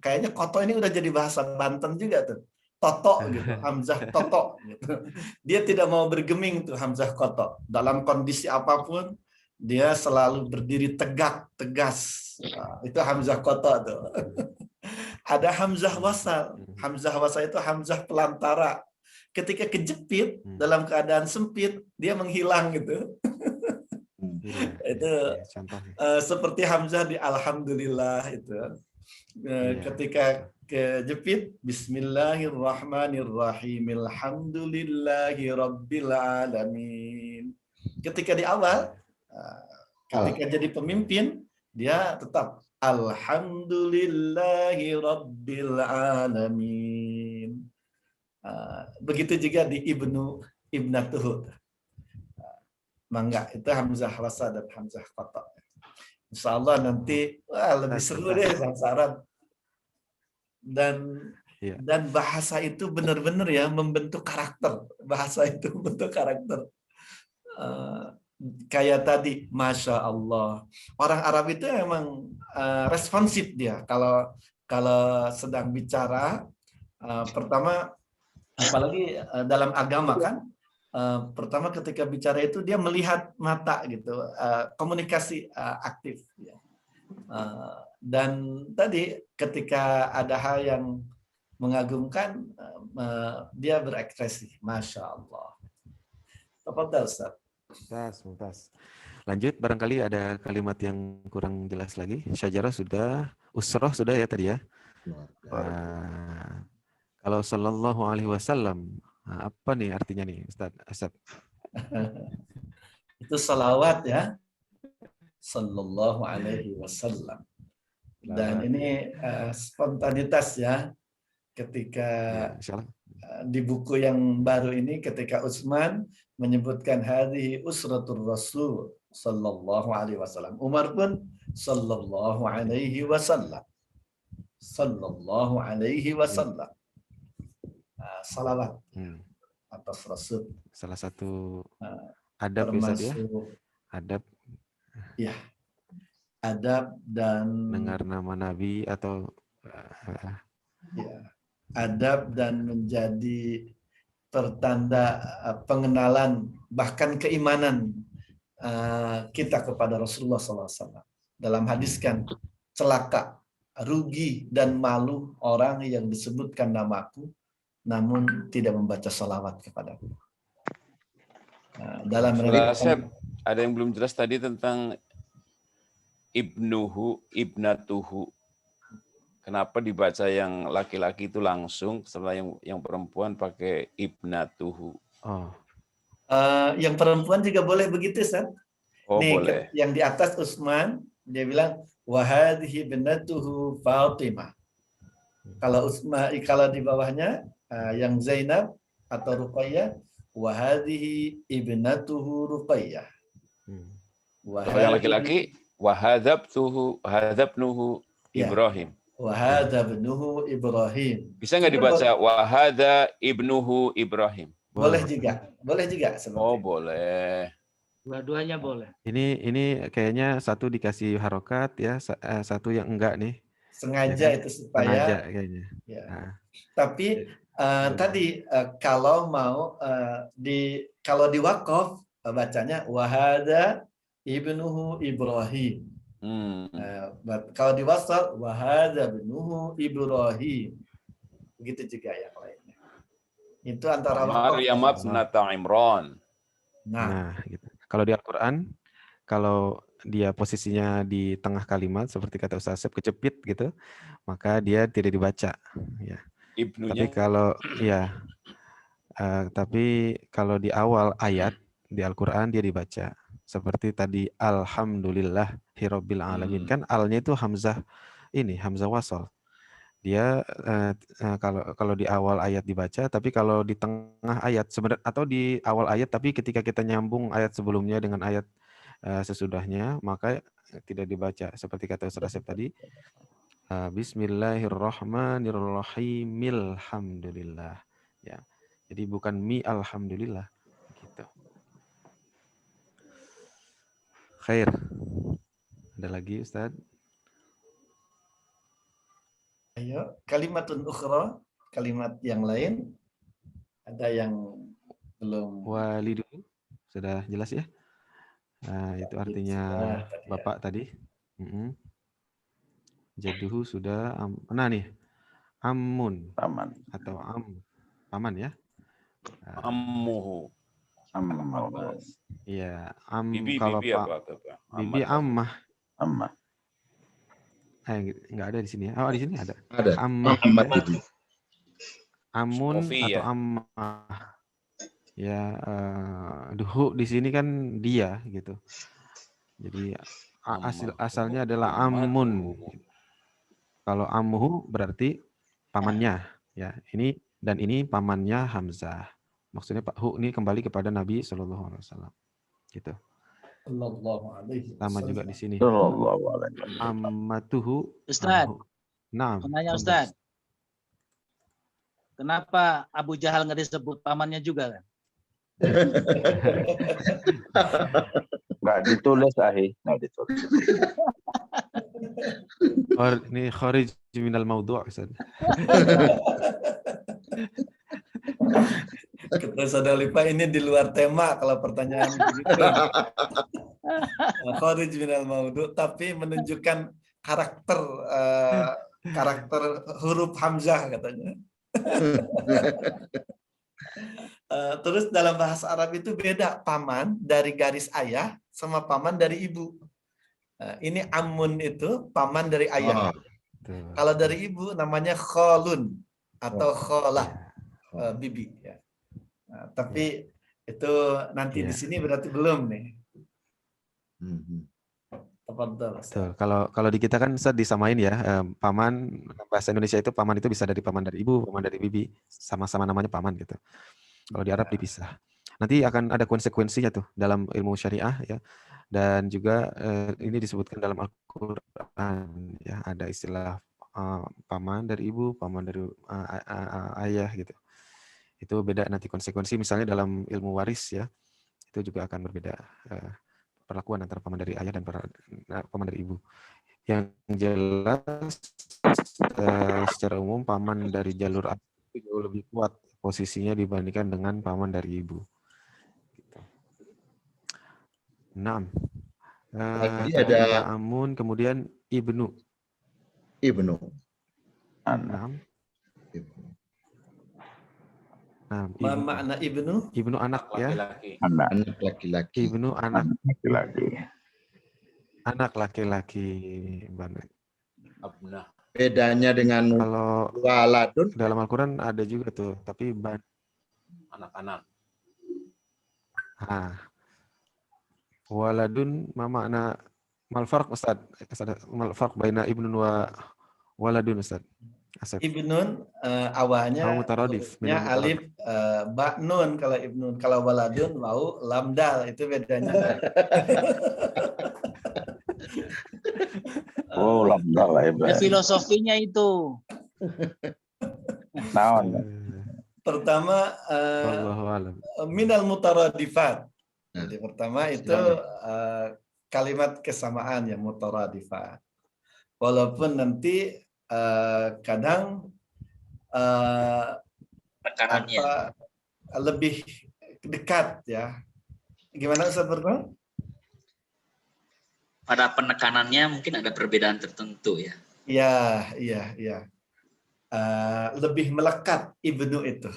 Kayaknya qata ini udah jadi bahasa Banten juga tuh. Toto gitu, hamzah toto gitu. Dia tidak mau bergeming tuh hamzah qata. Dalam kondisi apapun dia selalu berdiri tegak, tegas. Itu hamzah qata tuh. Ada hamzah wasal. Hamzah wasal itu hamzah pelantara. Ketika kejepit dalam keadaan sempit, dia menghilang gitu. Itu seperti hamzah di alhamdulillah itu. Ketika kejepit bismillahirrahmanirrahim alhamdulillahi rabbil alamin. Ketika di awal ketika jadi pemimpin dia tetap alhamdulillahi rabbil alamin. Begitu juga di ibnatuhu. Mangga itu hamzah wasal dan hamzah qata. Insyaallah nanti lebih seru deh bahasa Arab. Dan bahasa itu benar-benar ya membentuk karakter. Bahasa itu membentuk karakter. Kayak tadi, Masya Allah. Orang Arab itu memang responsif dia. Kalau sedang bicara, pertama, apalagi dalam agama kan, pertama ketika bicara itu dia melihat mata gitu, komunikasi aktif. Ya. Dan tadi ketika ada hal yang mengagumkan, dia berekspresi, Masya Allah. Tafadhal Ustaz. Mumtaz. Lanjut, barangkali ada kalimat yang kurang jelas lagi. Syajarah sudah, usroh sudah ya tadi ya. Kalau sallallahu alaihi wasallam, apa nih artinya nih Ustaz Asep? Itu salawat ya. Sallallahu alaihi wasallam. Dan ini spontanitas ya. Ketika di buku yang baru ini ketika Utsman menyebutkan hadhihi usratur rasul sallallahu alaihi wasallam. Umar pun sallallahu alaihi wasallam. Sallallahu alaihi wasallam. Salawat atas Rasul. Salah satu adab ya. Adab. Ya. Adab dan dengar nama Nabi atau ya. Adab dan menjadi pertanda pengenalan bahkan keimanan kita kepada Rasulullah SAW. Dalam hadis kan, celaka, rugi dan malu orang yang disebutkan namaku namun tidak membaca salawat kepadaku. Dalam ada yang belum jelas tadi tentang ibnuhu, ibnatuhu. Kenapa dibaca yang laki-laki itu langsung, setelah yang perempuan pakai ibnatuhu? Yang perempuan juga boleh begitu, Ustaz. Nih, Boleh. yang di atas Utsman, dia bilang wahadhi ibnatuhu Fatimah. Kalau di bawahnya yang Zainab atau Ruqayyah, wahadhi ibnatuhu Ruqayyah. Kalau yang laki-laki, wahadabnuhu Ibrahim. Wahadabnuhu Ibrahim. Bisa nggak dibaca wahada ibnuhu Ibrahim? Boleh juga. Boleh juga. Boleh. Dua-duanya boleh. Ini kayaknya satu dikasih harokat ya, satu yang enggak nih. Sengaja ya, itu supaya. Sengaja kayaknya. Ya. Tapi tadi kalau mau kalau di wakaf bacanya wahada ibnuhu Ibrahim. Kalau di wasal wahada ibnuhu Ibrahim. Begitu juga yang lainnya. Itu antara Maryam ibnata Imran. Nah, gitu. Kalau di Al-Quran, kalau dia posisinya di tengah kalimat seperti kata Ustaz Asep, kecepit gitu, maka dia tidak dibaca. Ya. Ibnunya. Tapi kalau di awal ayat di Al-Quran dia dibaca. Seperti tadi Alhamdulillah Hirabbil Alamin. Kan alnya itu hamzah wasal. Dia kalau di awal ayat dibaca, tapi kalau di tengah ayat sebenarnya atau di awal ayat, tapi ketika kita nyambung ayat sebelumnya dengan ayat sesudahnya, maka tidak dibaca. Seperti kata Ustaz Asep tadi, Bismillahirrahmanirrahim. Alhamdulillah. Ya, jadi bukan mi alhamdulillah. Gitu. Khair. Ada lagi Ustaz? Ayo, kalimatun ukhra, kalimat yang lain. Ada yang belum. Walidu sudah jelas ya? Nah, itu artinya bapak tadi. Jaduhu sudah. Nah nih, amun. Paman. Atau paman ya? Ammuhu. Iya, bibi, kalau bibi Pak apa? Bibi ammah. Ammah. Nggak ada di sini ya? Oh, di sini ada. Ada. Ammah. Muhammad. Amun Sofi, atau ya? ammah. Ya, duhu di sini kan dia gitu. Jadi asalnya adalah amun. Kalau ammuhu berarti pamannya ya. Ini pamannya Hamzah. Maksudnya Pak Hu ini kembali kepada Nabi Shallallahu Alaihi Wasallam. Gitu. Sama juga di sini. Ammatuhu. Ustaz. Nah. Nanya Ustaz. Kenapa Abu Jahal nggak disebut pamannya juga kan? Nggak ditulis nggak ditulis. Ini kharij minal maudhu' Ustaz. Kata Saudara Lipa ini di luar tema kalau pertanyaan begitu. Kharij minal maudhu' tapi menunjukkan karakter huruf Hamzah katanya. Terus dalam bahasa Arab itu beda paman dari garis ayah sama paman dari ibu. Ini amun itu paman dari ayah. Kalau dari ibu namanya kholun atau kholah, bibi. Ya. Tapi itu nanti di sini berarti belum nih. Betul. Kalau di kita kan disamain ya, paman bahasa Indonesia itu paman itu bisa dari paman dari ibu, paman dari bibi, sama-sama namanya paman gitu. Kalau di Arab dipisah. Nanti akan ada konsekuensinya tuh dalam ilmu syariah ya. Dan juga ini disebutkan dalam Al-Qur'an ya, ada istilah paman dari ibu, paman dari ayah gitu. Itu beda nanti konsekuensi misalnya dalam ilmu waris ya. Itu juga akan berbeda perlakuan antara paman dari ayah dan paman dari ibu. Yang jelas secara umum paman dari jalur ayah itu jauh lebih kuat posisinya dibandingkan dengan paman dari ibu. Gitu. 6. Tadi Tadi ada Amun, kemudian Ibnu. Ibnu. 6. Nah, Ma makna ibnu? Ibnu anak ya. Anak laki-laki. Ibnu anak laki-laki. Anak laki-laki. Abna. Bedanya dengan Kalau waladun dalam Al-Quran ada juga tuh, tapi Anak-anak. Waladun ma makna mal farq Ustaz? Mal farq baina ibnun wa waladun Ustaz? Asep. Ibnun awalnya mutaradif, alif ba nun kalau ibnun, kalau waladun mau lam dal, itu bedanya. Oh, lamdal lah Ada filosofinya itu. Naon. Pertama minal mutaradifat. Jadi pertama itu kalimat kesamaan ya, mutaradifat. Walaupun nanti kadang tekanannya lebih dekat ya. Gimana Ustaz Berkon? pada penekanannya mungkin ada perbedaan tertentu ya. Iya. Lebih melekat ibnu itu.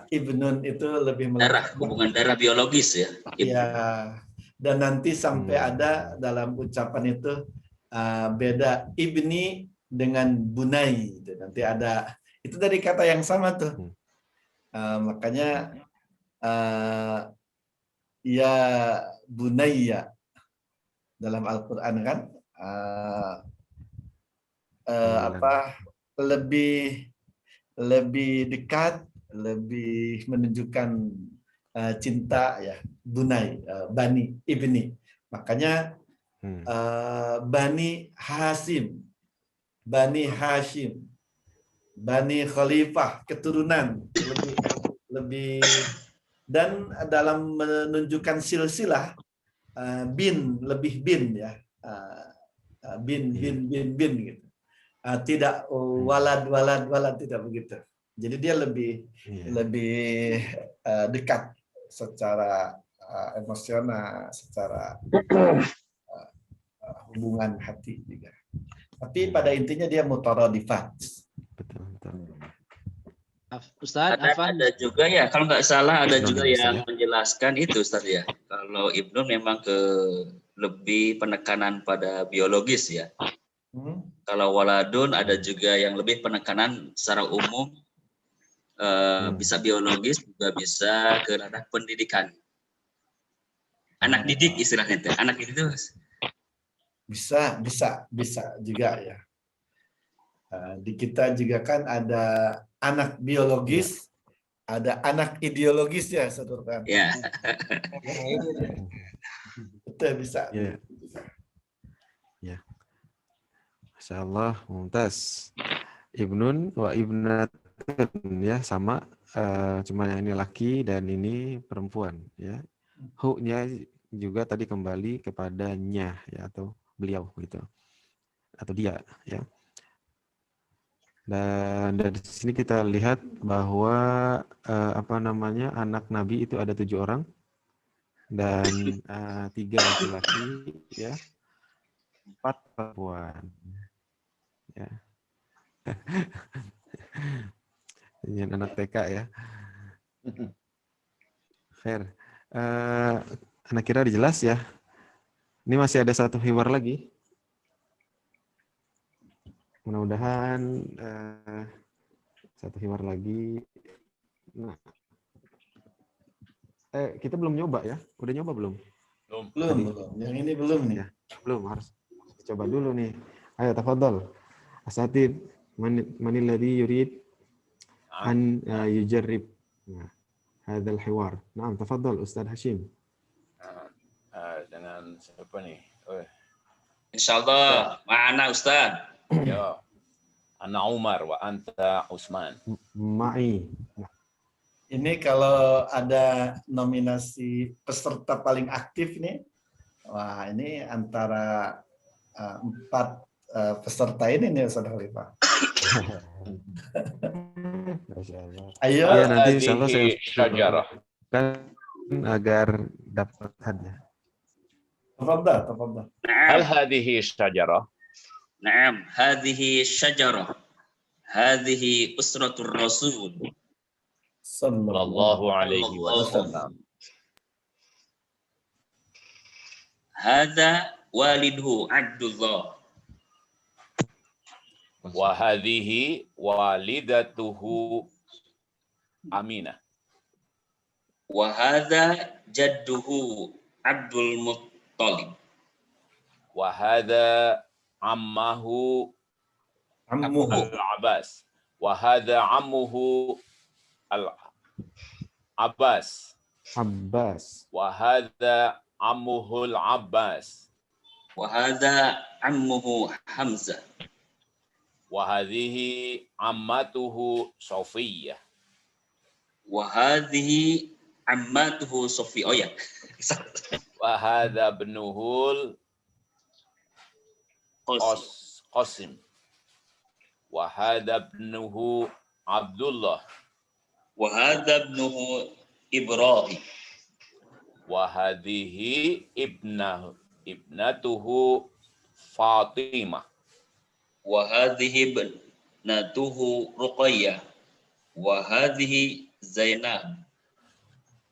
Ibnun itu lebih melekat. Hubungan darah biologis ya. Iya. Dan nanti sampai ada dalam ucapan itu beda ibni dengan bunai. Nanti ada itu dari kata yang sama tuh. Makanya ya bunayya dalam Al-Quran kan lebih dekat, lebih menunjukkan cinta ya, bunai, bani, ibni. Makanya bani Hasim, bani Hashim, bani Khalifah, keturunan lebih dan dalam menunjukkan silsilah lebih bin ya, bin gitu. Tidak walad tidak begitu. Jadi dia lebih dekat secara emosional, secara hubungan hati juga. Tapi pada intinya dia mutaradifat. Betul. Ustaz, ada juga ya, kalau nggak salah ada juga yang menjelaskan itu Ustaz ya. Kalau Ibnu memang lebih penekanan pada biologis ya. Kalau waladun ada juga yang lebih penekanan secara umum, bisa biologis juga bisa ke ranah pendidikan. Anak didik istilahnya itu. Anak didik itu bisa juga ya. Di kita juga kan ada anak biologis, ada anak ideologis ya, saudara. Ya. Itu bisa. Ya. Masya Allah, mumtaz. Ibnun wa ibnatun ya sama, cuma yang ini laki dan ini perempuan ya. Hu-nya juga tadi kembali kepadanya ya, atau beliau gitu, atau dia ya. Dan dari sini kita lihat bahwa anak Nabi itu ada 7 orang dan 3 laki-laki ya, 4 perempuan ya. Ini anak TK ya. Fair. Anak kira jelas ya. Ini masih ada satu hiwar lagi. Mudah-mudahan satu hiwar lagi. Nah, kita belum nyoba ya? Udah nyoba belum? Belum. Yang ini belum nih. Ya, belum, harus coba dulu nih. Ayo, tafadhol. Asatid, manil ladzi yurid an yujarrib hadzal hiwar. Naam, tafadhol Ustaz Hashim. Dengan siapa nih? Insyaallah, ma'ana Ustaz. Ya. Ana Umar wa anta Usman. Ma'i. Ini kalau ada nominasi peserta paling aktif nih, wah ini antara 4 peserta ini nih Ustaz Khalifah. Masya Allah. Ayo. Ya, nanti insya Allah saya syajarah. kan agar dapat hadiah. Tafadhal. Hal hadhihi syajarah? Naam, hadhihi syajarah. Hadhihi usratur rasul. Sallallahu alaihi wasallam. Hadha walidhu Abdullah. Wa hadhihi walidatuhu Aminah. Wa hadha jadduhu Abdul Muttalib. Wa hadha ammahu al-Abbas. Wa hadha ammuhu al-Abbas. Wa hadha ammuhu al-Abbas. Wa hadha ammuhu Hamzah. Wa hadhihi ammatuhu Sofiyah. Wa hadhihi ammatuhu Sofi. Oh ya. Wa hadha ibnuhul Qasim. Wa hadha ibnuhu Abdullah. Wa hadha ibnuhu Ibrahim. Wa hadhihi ibnatuhu Fatimah. Wa hadhihi ibnatuhu Ruqayyah. Wa hadhihi Zainab.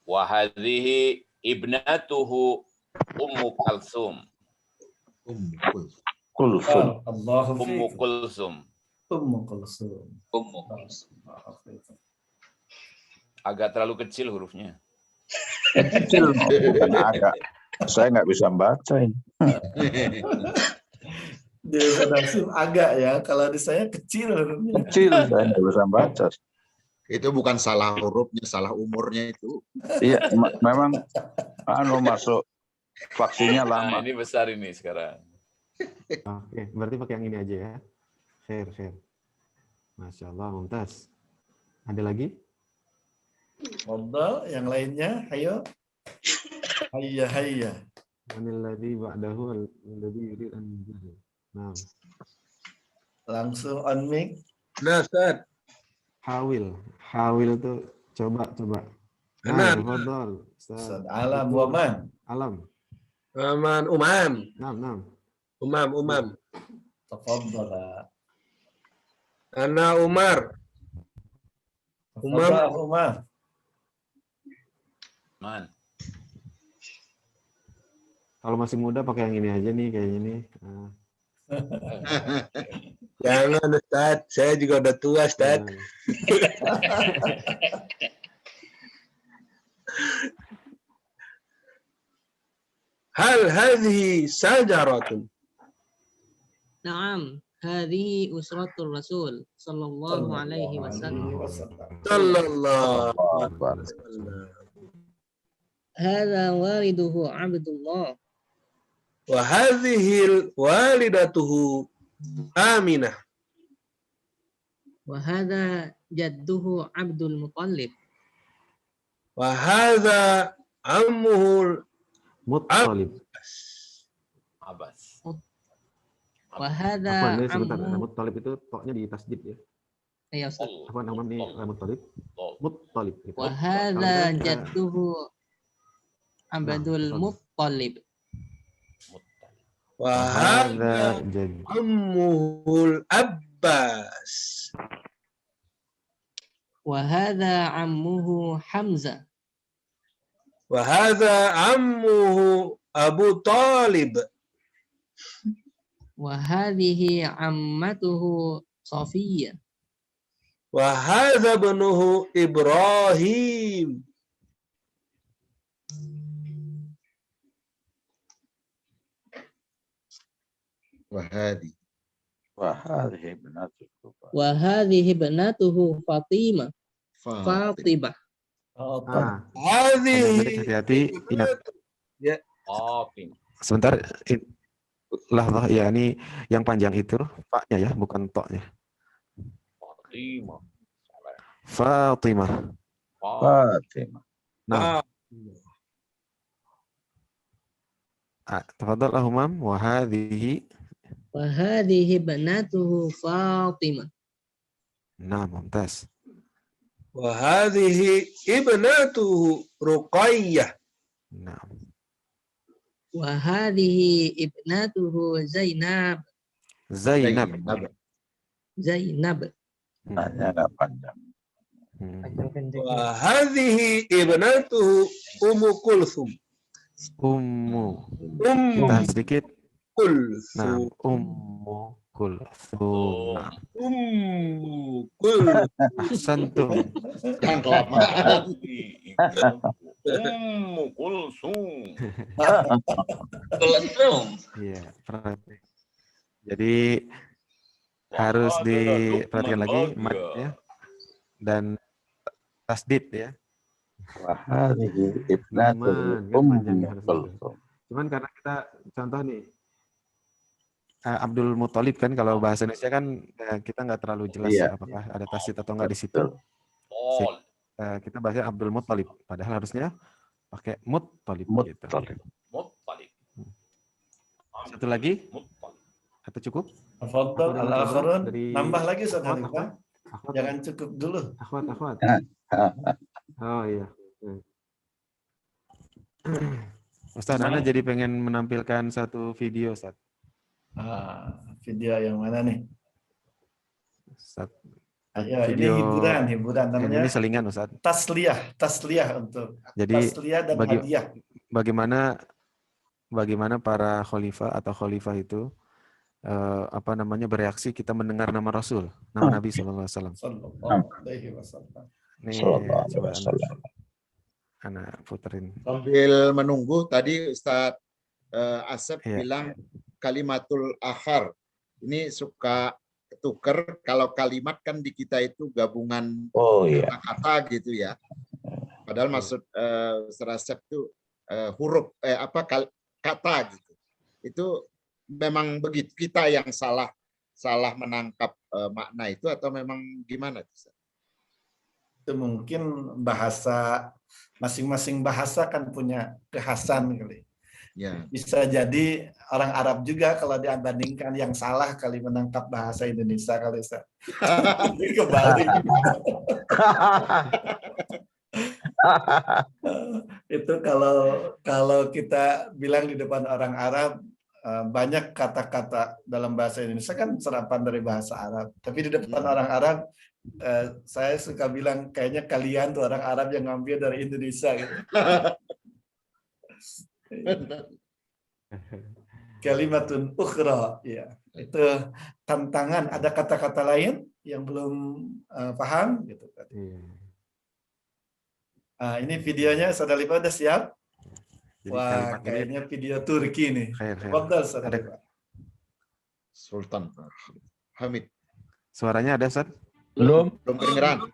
Wa hadhihi ibnatuhu Ummu Kulsum. Ummu Kulsum. Agak terlalu kecil hurufnya. Kecil, bukan agak. Saya nggak bisa baca ini. Di Nasim agak ya, kalau di saya kecil hurufnya. Kecil, saya nggak bisa baca. Itu bukan salah hurufnya, salah umurnya itu. Iya, memang masuk vaksinnya lama. Nah, ini besar ini sekarang. Oke, berarti pakai yang ini aja ya. Fair. Masya Allah, mumtaz. Ada lagi? Fadhal, yang lainnya, ayo. Hayya. Anilladzi ba'dahu alladzi yurid an yujahil. Nah. Langsung on mic. Nah, Ustaz. Hawil itu coba. Nah, Fadhal. Alam waman. Alam. Umam. Nam. Umam. Tafadhal. Ana Umar. Umar. Man. Kalau masih muda pakai yang ini aja nih kayaknya nih. Nah. Jangan Ustaz, saya juga udah tua Ustaz. Hal hadhihi sajaratun. Naam, hadhihi usratul Rasul sallallahu alaihi wasallam. Sallallahu alaihi wasallam. Hadza waliduhu Abdullah. Wa hadhihi walidatuhu Aminah. Wa hadza jadduhu Abdul Muttalib. Wa hadza ammuhu Muttalib. Abbas. Wa hadza ammuhu. Muttalib itu toknya di tasjid ya. Iya Ustaz. Apa namanya nih Muttalib? Muttalib. Wa hadza jadduhu Abdul Muttalib. Wa hadza ammuhul Abbas. Wa hadza ammuhu Hamzah. Wa hadza ammuhu Abu Talib. Wa hadhihi ammatuhu Safiyah. Wa hadza ibnuhu Ibrahim. Wa hadhihi ibnatuhu Fatimah. Fatimah. Hati-hati. Ya. Sebentar. Lahzah ya, ini yang panjang itu faknya ya, bukan toknya. Fatimah. Nah. Tafadhal Humam wa hadhihi ibnatuhu Fatimah. Nah, mumtaz. Wa hadhihi ibnatuhu Ruqayyah. Nah. Wa hadhihi ibnatuhu Zainab. Zainab. Zainab. Hanya nggak panjang. Wa hadhihi ibnatuhu Ummu Kulthum. Ummu. Ummu. Tahan sedikit. Kulthum. Nah, Ummu Kulthum. Nah. Ummu Kulthum. Ahsantum. Jangan kelamaan. Ummu Kulthum. Kulthum. Iya, perhati. Jadi harus diperhatikan lagi matnya dan tasdid ya. Wahadihi ibnatuhu Ummu Kulthum. Cuman karena kita contoh nih Abdul Muthalib kan kalau bahasa Indonesia kan kita nggak terlalu jelas apakah ada tasdid atau nggak di situ. Kita bahasnya Abdul Muthalib, padahal harusnya pakai Muthalib gitu. Muttalib. Satu lagi? Atau cukup? Tafadhal al-akharun, nambah lagi saudara Pak. Jangan cukup dulu. Akhwat. Oh iya. Ustaz, Ana jadi pengen menampilkan satu video, Ustaz. Video yang mana nih? Ustaz. Ya, video ini hiburan namanya. Ini selingan, Ustaz. Tasliyah untuk jadi tasliyah dan hadiah. Bagaimana para khalifah atau khalifah itu bereaksi kita mendengar nama Rasul, nama Nabi sallallahu alaihi wasallam. Nih, coba Ana puterin. Sambil menunggu tadi Ustadz Asep bilang kalimatul akhar. Ini suka ketuker kalau kalimat kan di kita itu gabungan kata-kata gitu ya. Padahal maksud Ustadz Asep itu huruf kata gitu. Itu memang begitu kita yang salah menangkap makna itu atau memang gimana? Itu mungkin bahasa masing-masing bahasa kan punya kekhasan kali. Ya. Bisa jadi orang Arab juga kalau dibandingkan yang salah kali menangkap bahasa Indonesia kali Ustaz. Kebalik. Itu kalau kita bilang di depan orang Arab banyak kata-kata dalam bahasa Indonesia kan serapan dari bahasa Arab. Tapi di depan orang Arab saya suka bilang kayaknya kalian tuh orang Arab yang ngambil dari Indonesia gitu. Kalimatun ukhra, ya. Itu tantangan. Ada kata-kata lain yang belum paham gitu. Ini videonya Saudara Lipa udah siap? Wah, kayaknya video Turki nih. Fadhal Saudara Lipa. Sultan Hamid. Suaranya ada, Ustaz? Belum kedengeran.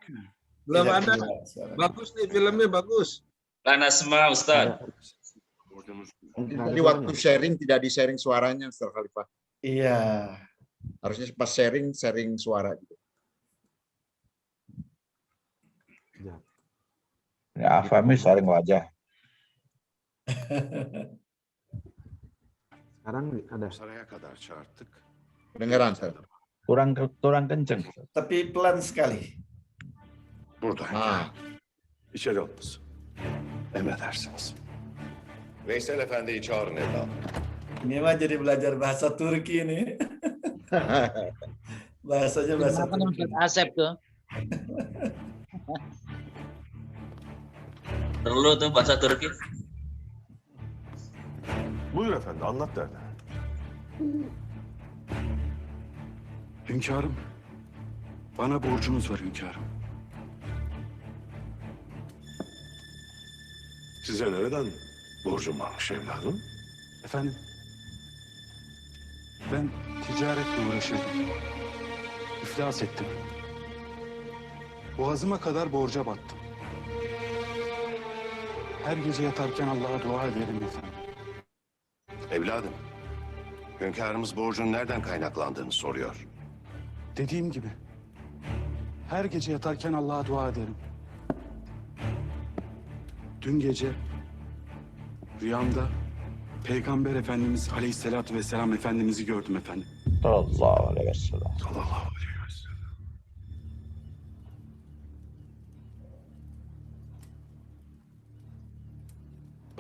Belum ada. Bagus nih filmnya, bagus. Lanasma Ustaz. Mungkin tadi waktu sharing tidak di-sharing suaranya, Ustaz Khalifah. Iya. Harusnya pas sharing suara gitu. Ya, Fahmi sharing wajah. Sekarang ada. Kedengeran, Ustaz. Kurang kenceng. Tapi pelan sekali. Buradayken içeri alınız. Emredersiniz. Veysel Efendi'yi çağırın evladım. Ini mah jadi belajar bahasa Turki nih. Bahasanya bahasa Turki. Asep tuh. Perlu tuh bahasa Turki. Buyur efendi, anlat derdi. Hünkârım, bana borcunuz var hünkârım. Size nereden borcum varmış evladım? Efendim, ben ticaretle uğraşırdım. İflas ettim. Boğazıma kadar borca battım. Her gece yatarken Allah'a dua ederim efendim. Evladım, hünkârımız borcun nereden kaynaklandığını soruyor. Dediğim gibi, her gece yatarken Allah'a dua ederim. Dün gece rüyamda Peygamber Efendimiz Aleyhisselatü Vesselam Efendimiz'i gördüm efendim. Sallallahu aleyhi ve sellem. Sallallahu aleyhi ve sellem.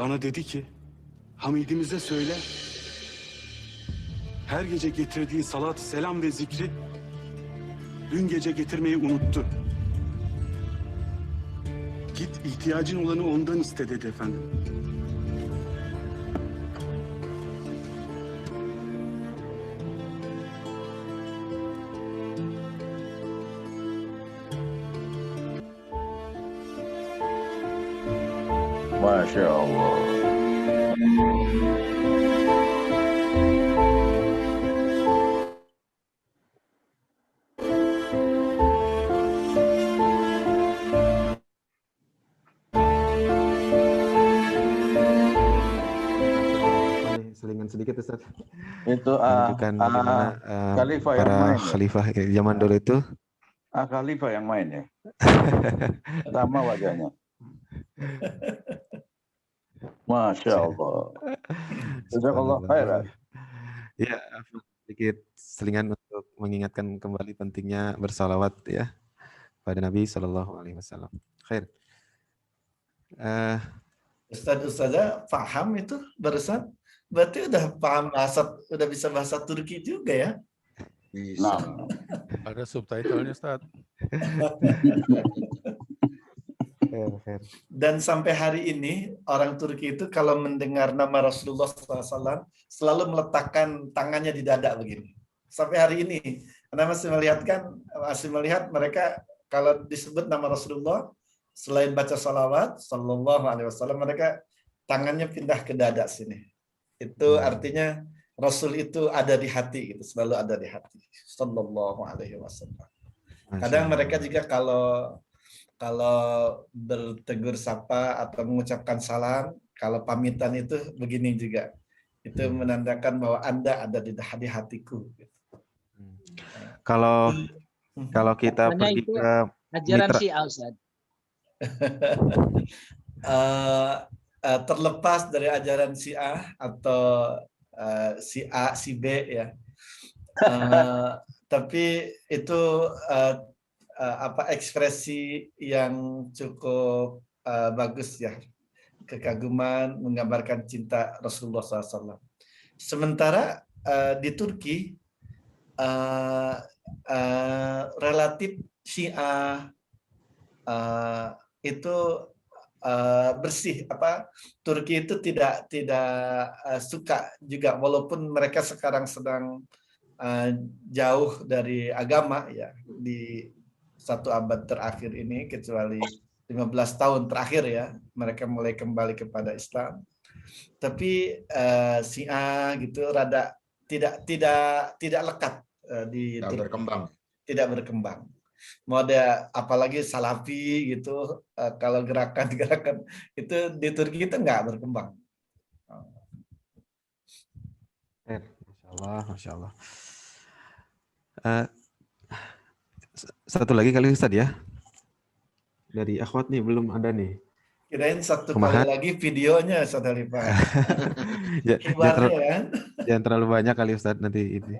Bana dedi ki, Hamidimize söyle, her gece getirdiğin salat-ı selam ve zikri dün gece getirmeyi unuttu. Git ihtiyacın olanı ondan iste dedi efendim. Masya Allah. Selingan sedikit Ustaz. Itu Menunjukkan bagaimana Khalifah yang para main ya? khalifah zaman dulu itu. Khalifah yang main ya? Sama wajahnya. Masya Allah. Jazakallah khairan. Ya, sedikit selingan untuk mengingatkan kembali pentingnya bersalawat ya pada Nabi SAW. Khair. Ustazah paham itu barusan? Berarti udah paham bahasa, udah bisa bahasa Turki juga ya? Bisa. Ada subtitlenya, Ustaz. Dan sampai hari ini orang Turki itu kalau mendengar nama Rasulullah SAW selalu meletakkan tangannya di dada begini. Sampai hari ini, Anda masih melihat mereka kalau disebut nama Rasulullah selain baca salawat Sallallahu Alaihi Wasallam, mereka tangannya pindah ke dada sini. Itu artinya Rasul itu ada di hati, gitu, selalu ada di hati. Sallallahu Alaihi Wasallam. Kadang mereka juga kalau bertegur sapa atau mengucapkan salam, kalau pamitan itu begini juga. Itu menandakan bahwa Anda ada di hatiku. Kalau kita pergi itu ke ajaran mitra, Syiah, Ustaz. Terlepas dari ajaran Syiah atau si A, si B ya. Tapi itu ekspresi yang cukup bagus ya, kekaguman, menggambarkan cinta Rasulullah SAW. Sementara di Turki relatif Syiah itu bersih, Turki itu tidak suka juga, walaupun mereka sekarang sedang jauh dari agama ya di 1 abad terakhir ini, kecuali 15 tahun terakhir ya mereka mulai kembali kepada Islam. Tapi Syiah gitu rada tidak lekat di Turki. Tidak berkembang. Mau ada apalagi Salafi gitu, kalau gerakan-gerakan itu di Turki itu nggak berkembang. Masya Allah. Satu lagi kali Ustaz ya. Dari akhwat nih belum ada nih. Kirain satu kali lagi videonya Ustaz Halifah. Jangan terlalu banyak kali Ustaz nanti ini.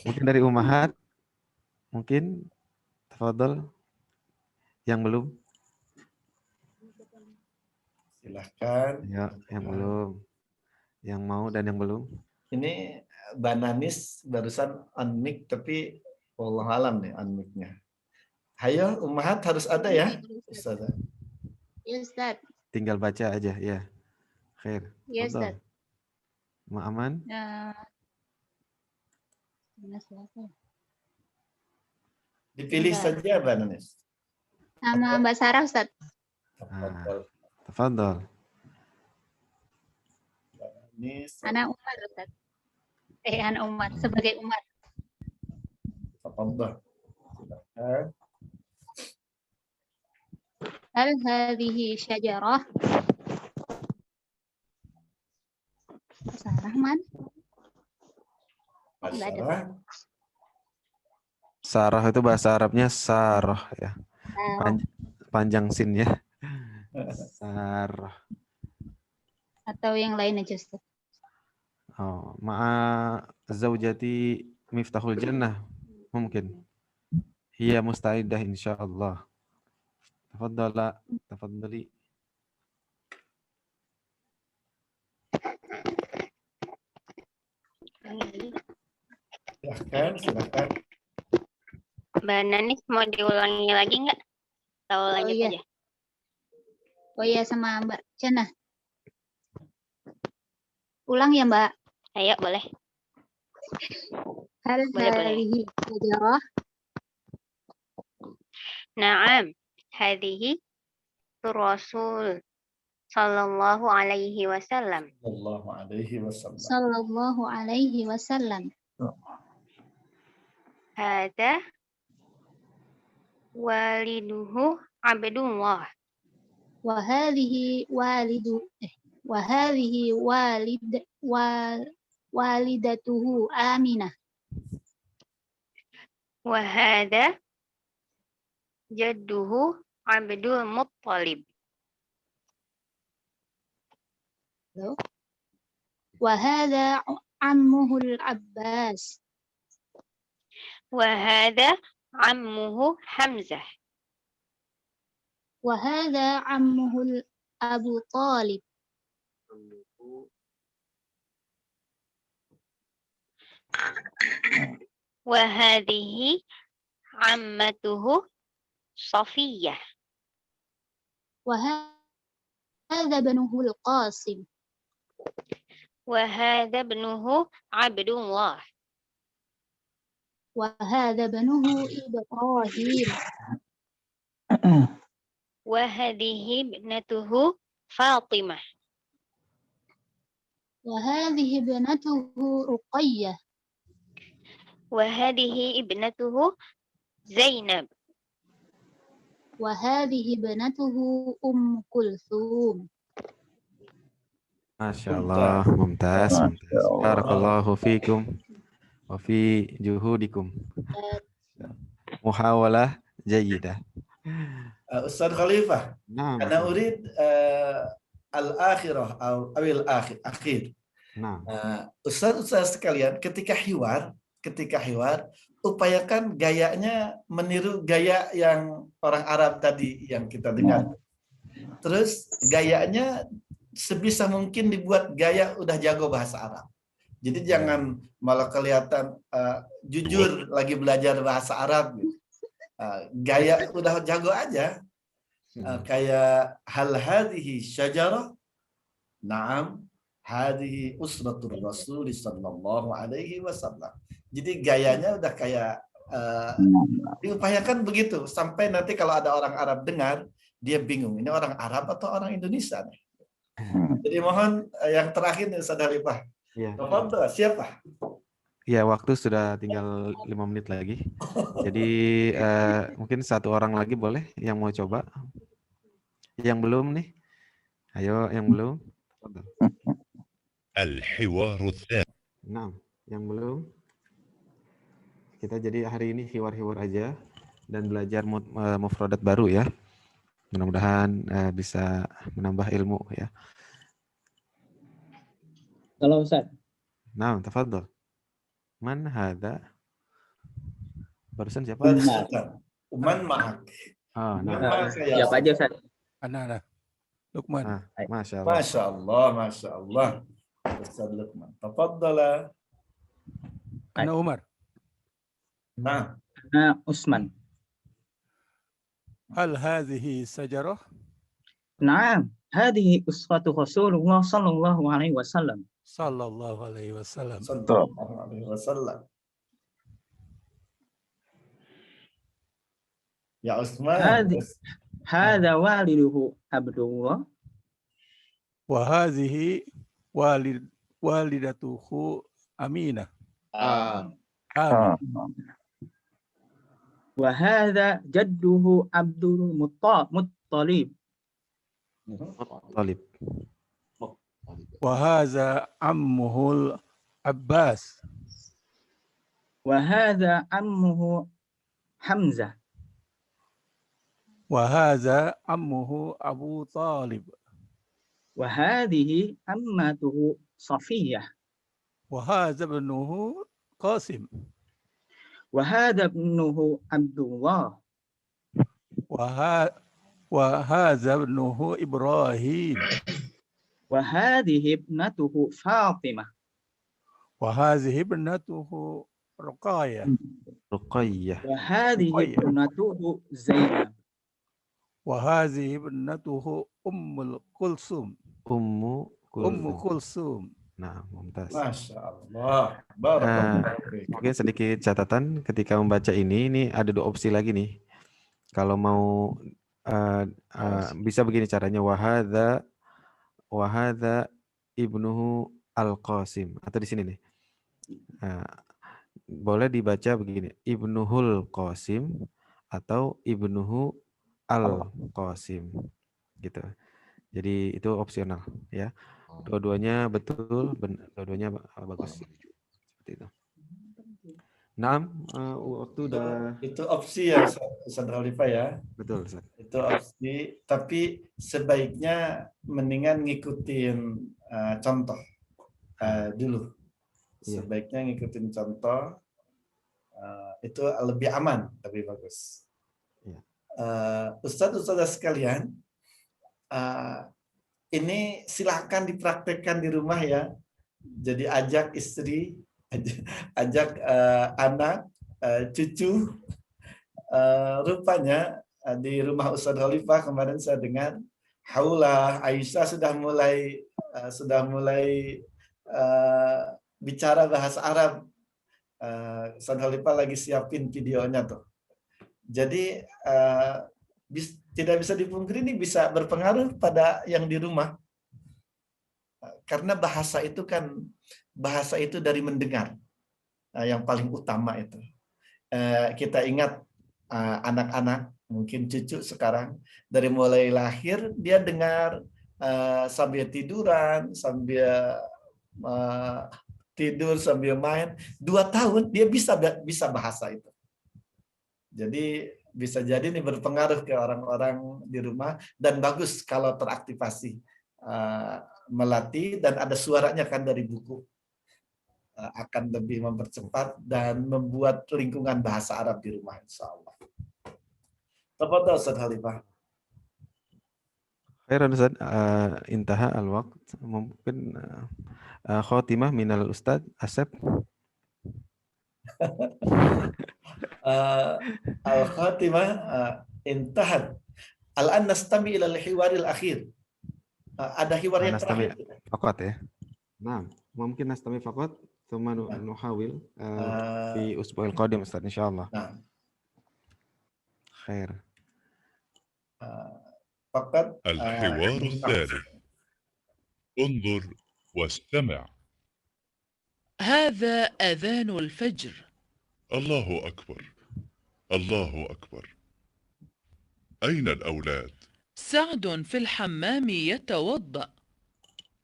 Mungkin dari Ummahat. Mungkin tafadhol yang belum. Silahkan. Ya, yang belum. Yang mau dan yang belum. Ini Bananis barusan unmic tapi wallahu alam nih unmic-nya. Hayo Ummahat harus ada ya, Ustaz. Ya, Ustaz. Tinggal baca aja ya. Khair. Ya, Ustaz. Aman? Dipilih saja Bananis. Sama Mbak Sarah, Ustaz. Tafadhol. Anak Umar, Ustaz. Anak Umar, sebagai Umar. Tafadhol. Silakan. Hal hadhihi syajarah. Sarah man? Sarah itu bahasa Arabnya sarah ya. Panjang sin ya. Sarah. Atau yang lain aja, Ustaz. Oh, ma'a zaujati miftahul jannah mungkin. Hiya mustaidah insyaallah. Tafadhala, tafadhali. Silahkan. Mbak Nanis mau diulangi lagi nggak? Atau lanjut aja? Oh iya, sama Mbak Cena. Ulang ya Mbak. Ayo boleh. Hal hadhihi syajarah. Naam, hadhihi Rasul sallallahu alaihi wasallam. Sallallahu alaihi wasallam. Hada waliduhu Abdullah. Wa hadhihi walidatuhu Aminah. Wa hada jadduhu Abdul Muttalib. Wa hada ammuhu al-Abbas. Wa hada ammuhu Hamzah. Wa hada ammuhu Abu Talib. Wa hadhihi ammatuhu Safiyah. Wa hadha ibnuhu al-Qasim. Wa hadha ibnuhu Abdullah. Wa hadha ibnuhu Ibrahim. Wa hadhihi ibnatuhu Fatimah. Wa hadhihi ibnatuhu Ruqayyah. Wa hadhihi ibnatuhu Zainab. Wa hadhihi ibnatuhu Kulthum. Masya Allah, mumtaz. Barakallahu fikum wa fi juhudikum. Muhawalah jayyidah. Ustaz Khalifah, ana urid al-akhirah atau akhir. Ustaz sekalian, ketika hiwar, upayakan gayanya meniru gaya yang orang Arab tadi yang kita dengar. Terus gayanya sebisa mungkin dibuat gaya udah jago bahasa Arab. Jadi jangan malah kelihatan jujur lagi belajar bahasa Arab. Gaya udah jago aja. Kayak hal hadhihi syajarah. Naam, hadhihi usratul Rasul sallallahu alaihi wasallam. Jadi gayanya udah kayak diupayakan begitu sampai nanti kalau ada orang Arab dengar dia bingung ini orang Arab atau orang Indonesia nih. Jadi mohon yang terakhir nih Ustaz Khalifah. Ya. Siapa? Ya, waktu sudah tinggal 5 menit lagi. Jadi mungkin satu orang lagi boleh yang mau coba. Yang belum nih. Ayo yang belum. Al-hiwaru tsani. Nah, yang belum. Kita jadi hari ini hiwar-hiwar aja dan belajar mufradat baru ya. Mudah-mudahan bisa menambah ilmu ya. Kalau Ustaz. Nah, tafadhol. Man hadza? Barusan siapa? Man ma'ak. Siapa aja Ustaz? Ana. Luqman. Masya Allah. Masya Allah, Masya Allah. Ustaz Luqman. Tafadhala. Ana Umar. Nah. Ana Usman. Hal hadhihi sajarah? Naam, hadhihi uswatu Rasulullah sallallahu alaihi wasallam. Sallallahu alaihi wasallam. Sallallahu alaihi wasallam. Ya Usman. Hadha waliduhu Abdullah. Wa hadhihi walidatuhu Aminah. Wa hadha jadduhu Abdul Muttalib. Wa hadha ammuhu Abbas. Wa hadha ammuhu Hamzah. Wa hadha ammuhu Abu Talib. Wa hadhihi ammatuhu Safiyah. Wa hadha ibnuhu Qasim. Wa hadha ibnuhu Abdullah. Wa hadha ibnuhu Ibrahim. Wa hadhihi ibnatuhu Fatimah. وهذه ابنته رقية. Ruqayyah. وهذه رقية. ابنته زينب. وهذه ابنته كلثوم. Ummu Kulthum. كلثوم. Nah, mumtaz. Masya Allah. Barakallahu fiik. Mungkin sedikit catatan ketika membaca ini ada 2 opsi lagi nih. Kalau mau bisa begini caranya, wahadza ibnuhu al-Qasim, atau di sini nih. Boleh dibaca begini, ibnuhul Qasim atau ibnuhu al-Qasim gitu. Jadi itu opsional ya. Dua-duanya betul, dua-duanya bagus. Seperti itu. Nah, waktu udah. Itu opsi ya, Ustaz Khalifah ya. Betul, Ustaz. Itu opsi, tapi sebaiknya mendingan ngikutin contoh dulu. Sebaiknya ngikutin contoh, itu lebih aman, lebih bagus. Ustaz-ustaz sekalian, ini silakan dipraktekkan di rumah ya. Jadi ajak istri, ajak anak, cucu. Rupanya di rumah Ustaz Khalifah kemarin saya dengar Haulah, Aisyah sudah mulai bicara bahasa Arab. Ustaz Khalifah lagi siapin videonya tuh. Jadi tidak bisa dipungkiri ini bisa berpengaruh pada yang di rumah. Karena bahasa itu dari mendengar. Yang paling utama itu. Kita ingat anak-anak, mungkin cucu sekarang, dari mulai lahir dia dengar sambil tiduran, sambil tidur, sambil main. 2 tahun dia bisa bahasa itu. Jadi bisa jadi ini berpengaruh ke orang-orang di rumah, dan bagus kalau teraktivasi melatih dan ada suaranya kan dari buku, akan lebih mempercepat dan membuat lingkungan bahasa Arab di rumah, insyaallah. Tafadhal Ustaz Khalifah. Khairan Ustaz, intaha al-waqt. Mungkin khotimah minal Ustaz Asep. Al-khatimah intahat. Al-an nastami ila al-hiwaril akhir. Ada hiwar yang terakhir. Faqat ya. Nah, mungkin nastami faqat, thumma nuhawil fi usbu'il qadim Ustaz insyaallah. Khair. Faqat الحوار الثالث انظر واستمع. هذا أذان الفجر. الله أكبر، الله أكبر. أين الأولاد؟ سعد في الحمام يتوضأ.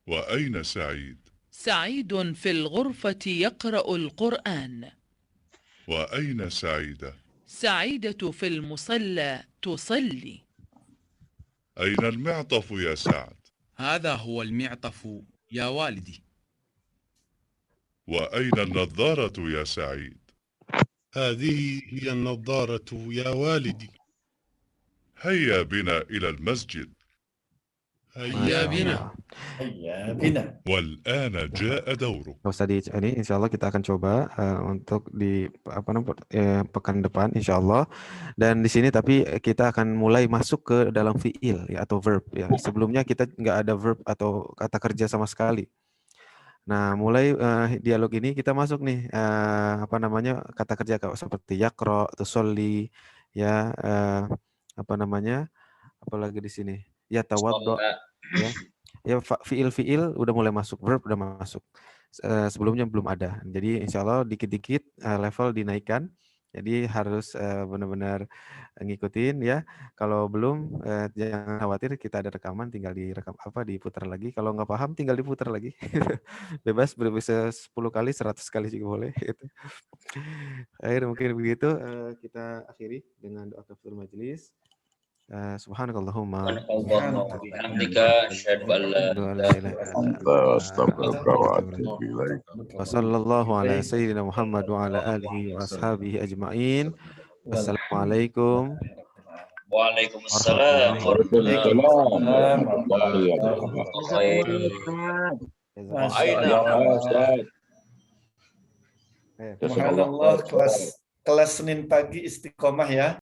وأين سعيد؟ سعيد في الغرفة يقرأ القرآن. وأين سعيدة؟ سعيدة في المصلى تصلي. أين المعطف يا سعد؟ هذا هو المعطف يا والدي. وأين النظارة يا سعيد؟ هذه هي النظارة يا والدي. هيا بنا إلى المسجد. هيا بنا. هيا بنا. والآن جاء دورك. Ini insyaallah kita akan coba untuk di pekan depan insyaallah. Dan di sini tapi kita akan mulai masuk ke dalam fiil ya, atau verb ya. Sebelumnya kita nggak ada verb atau kata kerja sama sekali. Nah, mulai dialog ini kita masuk nih kata kerja seperti yaqra, tusolli ya, apalagi di sini ya tawaddo ya fiil udah mulai masuk, verb udah masuk. Sebelumnya belum ada. Jadi insyaallah dikit-dikit level dinaikkan. Jadi harus benar-benar ngikutin ya. Kalau belum jangan khawatir, kita ada rekaman, tinggal diputar lagi. Kalau nggak paham tinggal diputar lagi. Bebas, bisa 10 kali, 100 kali juga boleh gitu. Akhir mungkin begitu, kita akhiri dengan doa kafaratul majelis. Subhanakallahumma wa bihamdika asyhadu an la ilaha wa sallallahu ala sayyidina Muhammad wa ala alihi wa ashabihi ajma'in. Wassalamualaikum. Waalaikumsalam warahmatullahi wabarakatuh. Subhanallah, kelas Senin pagi istiqomah ya.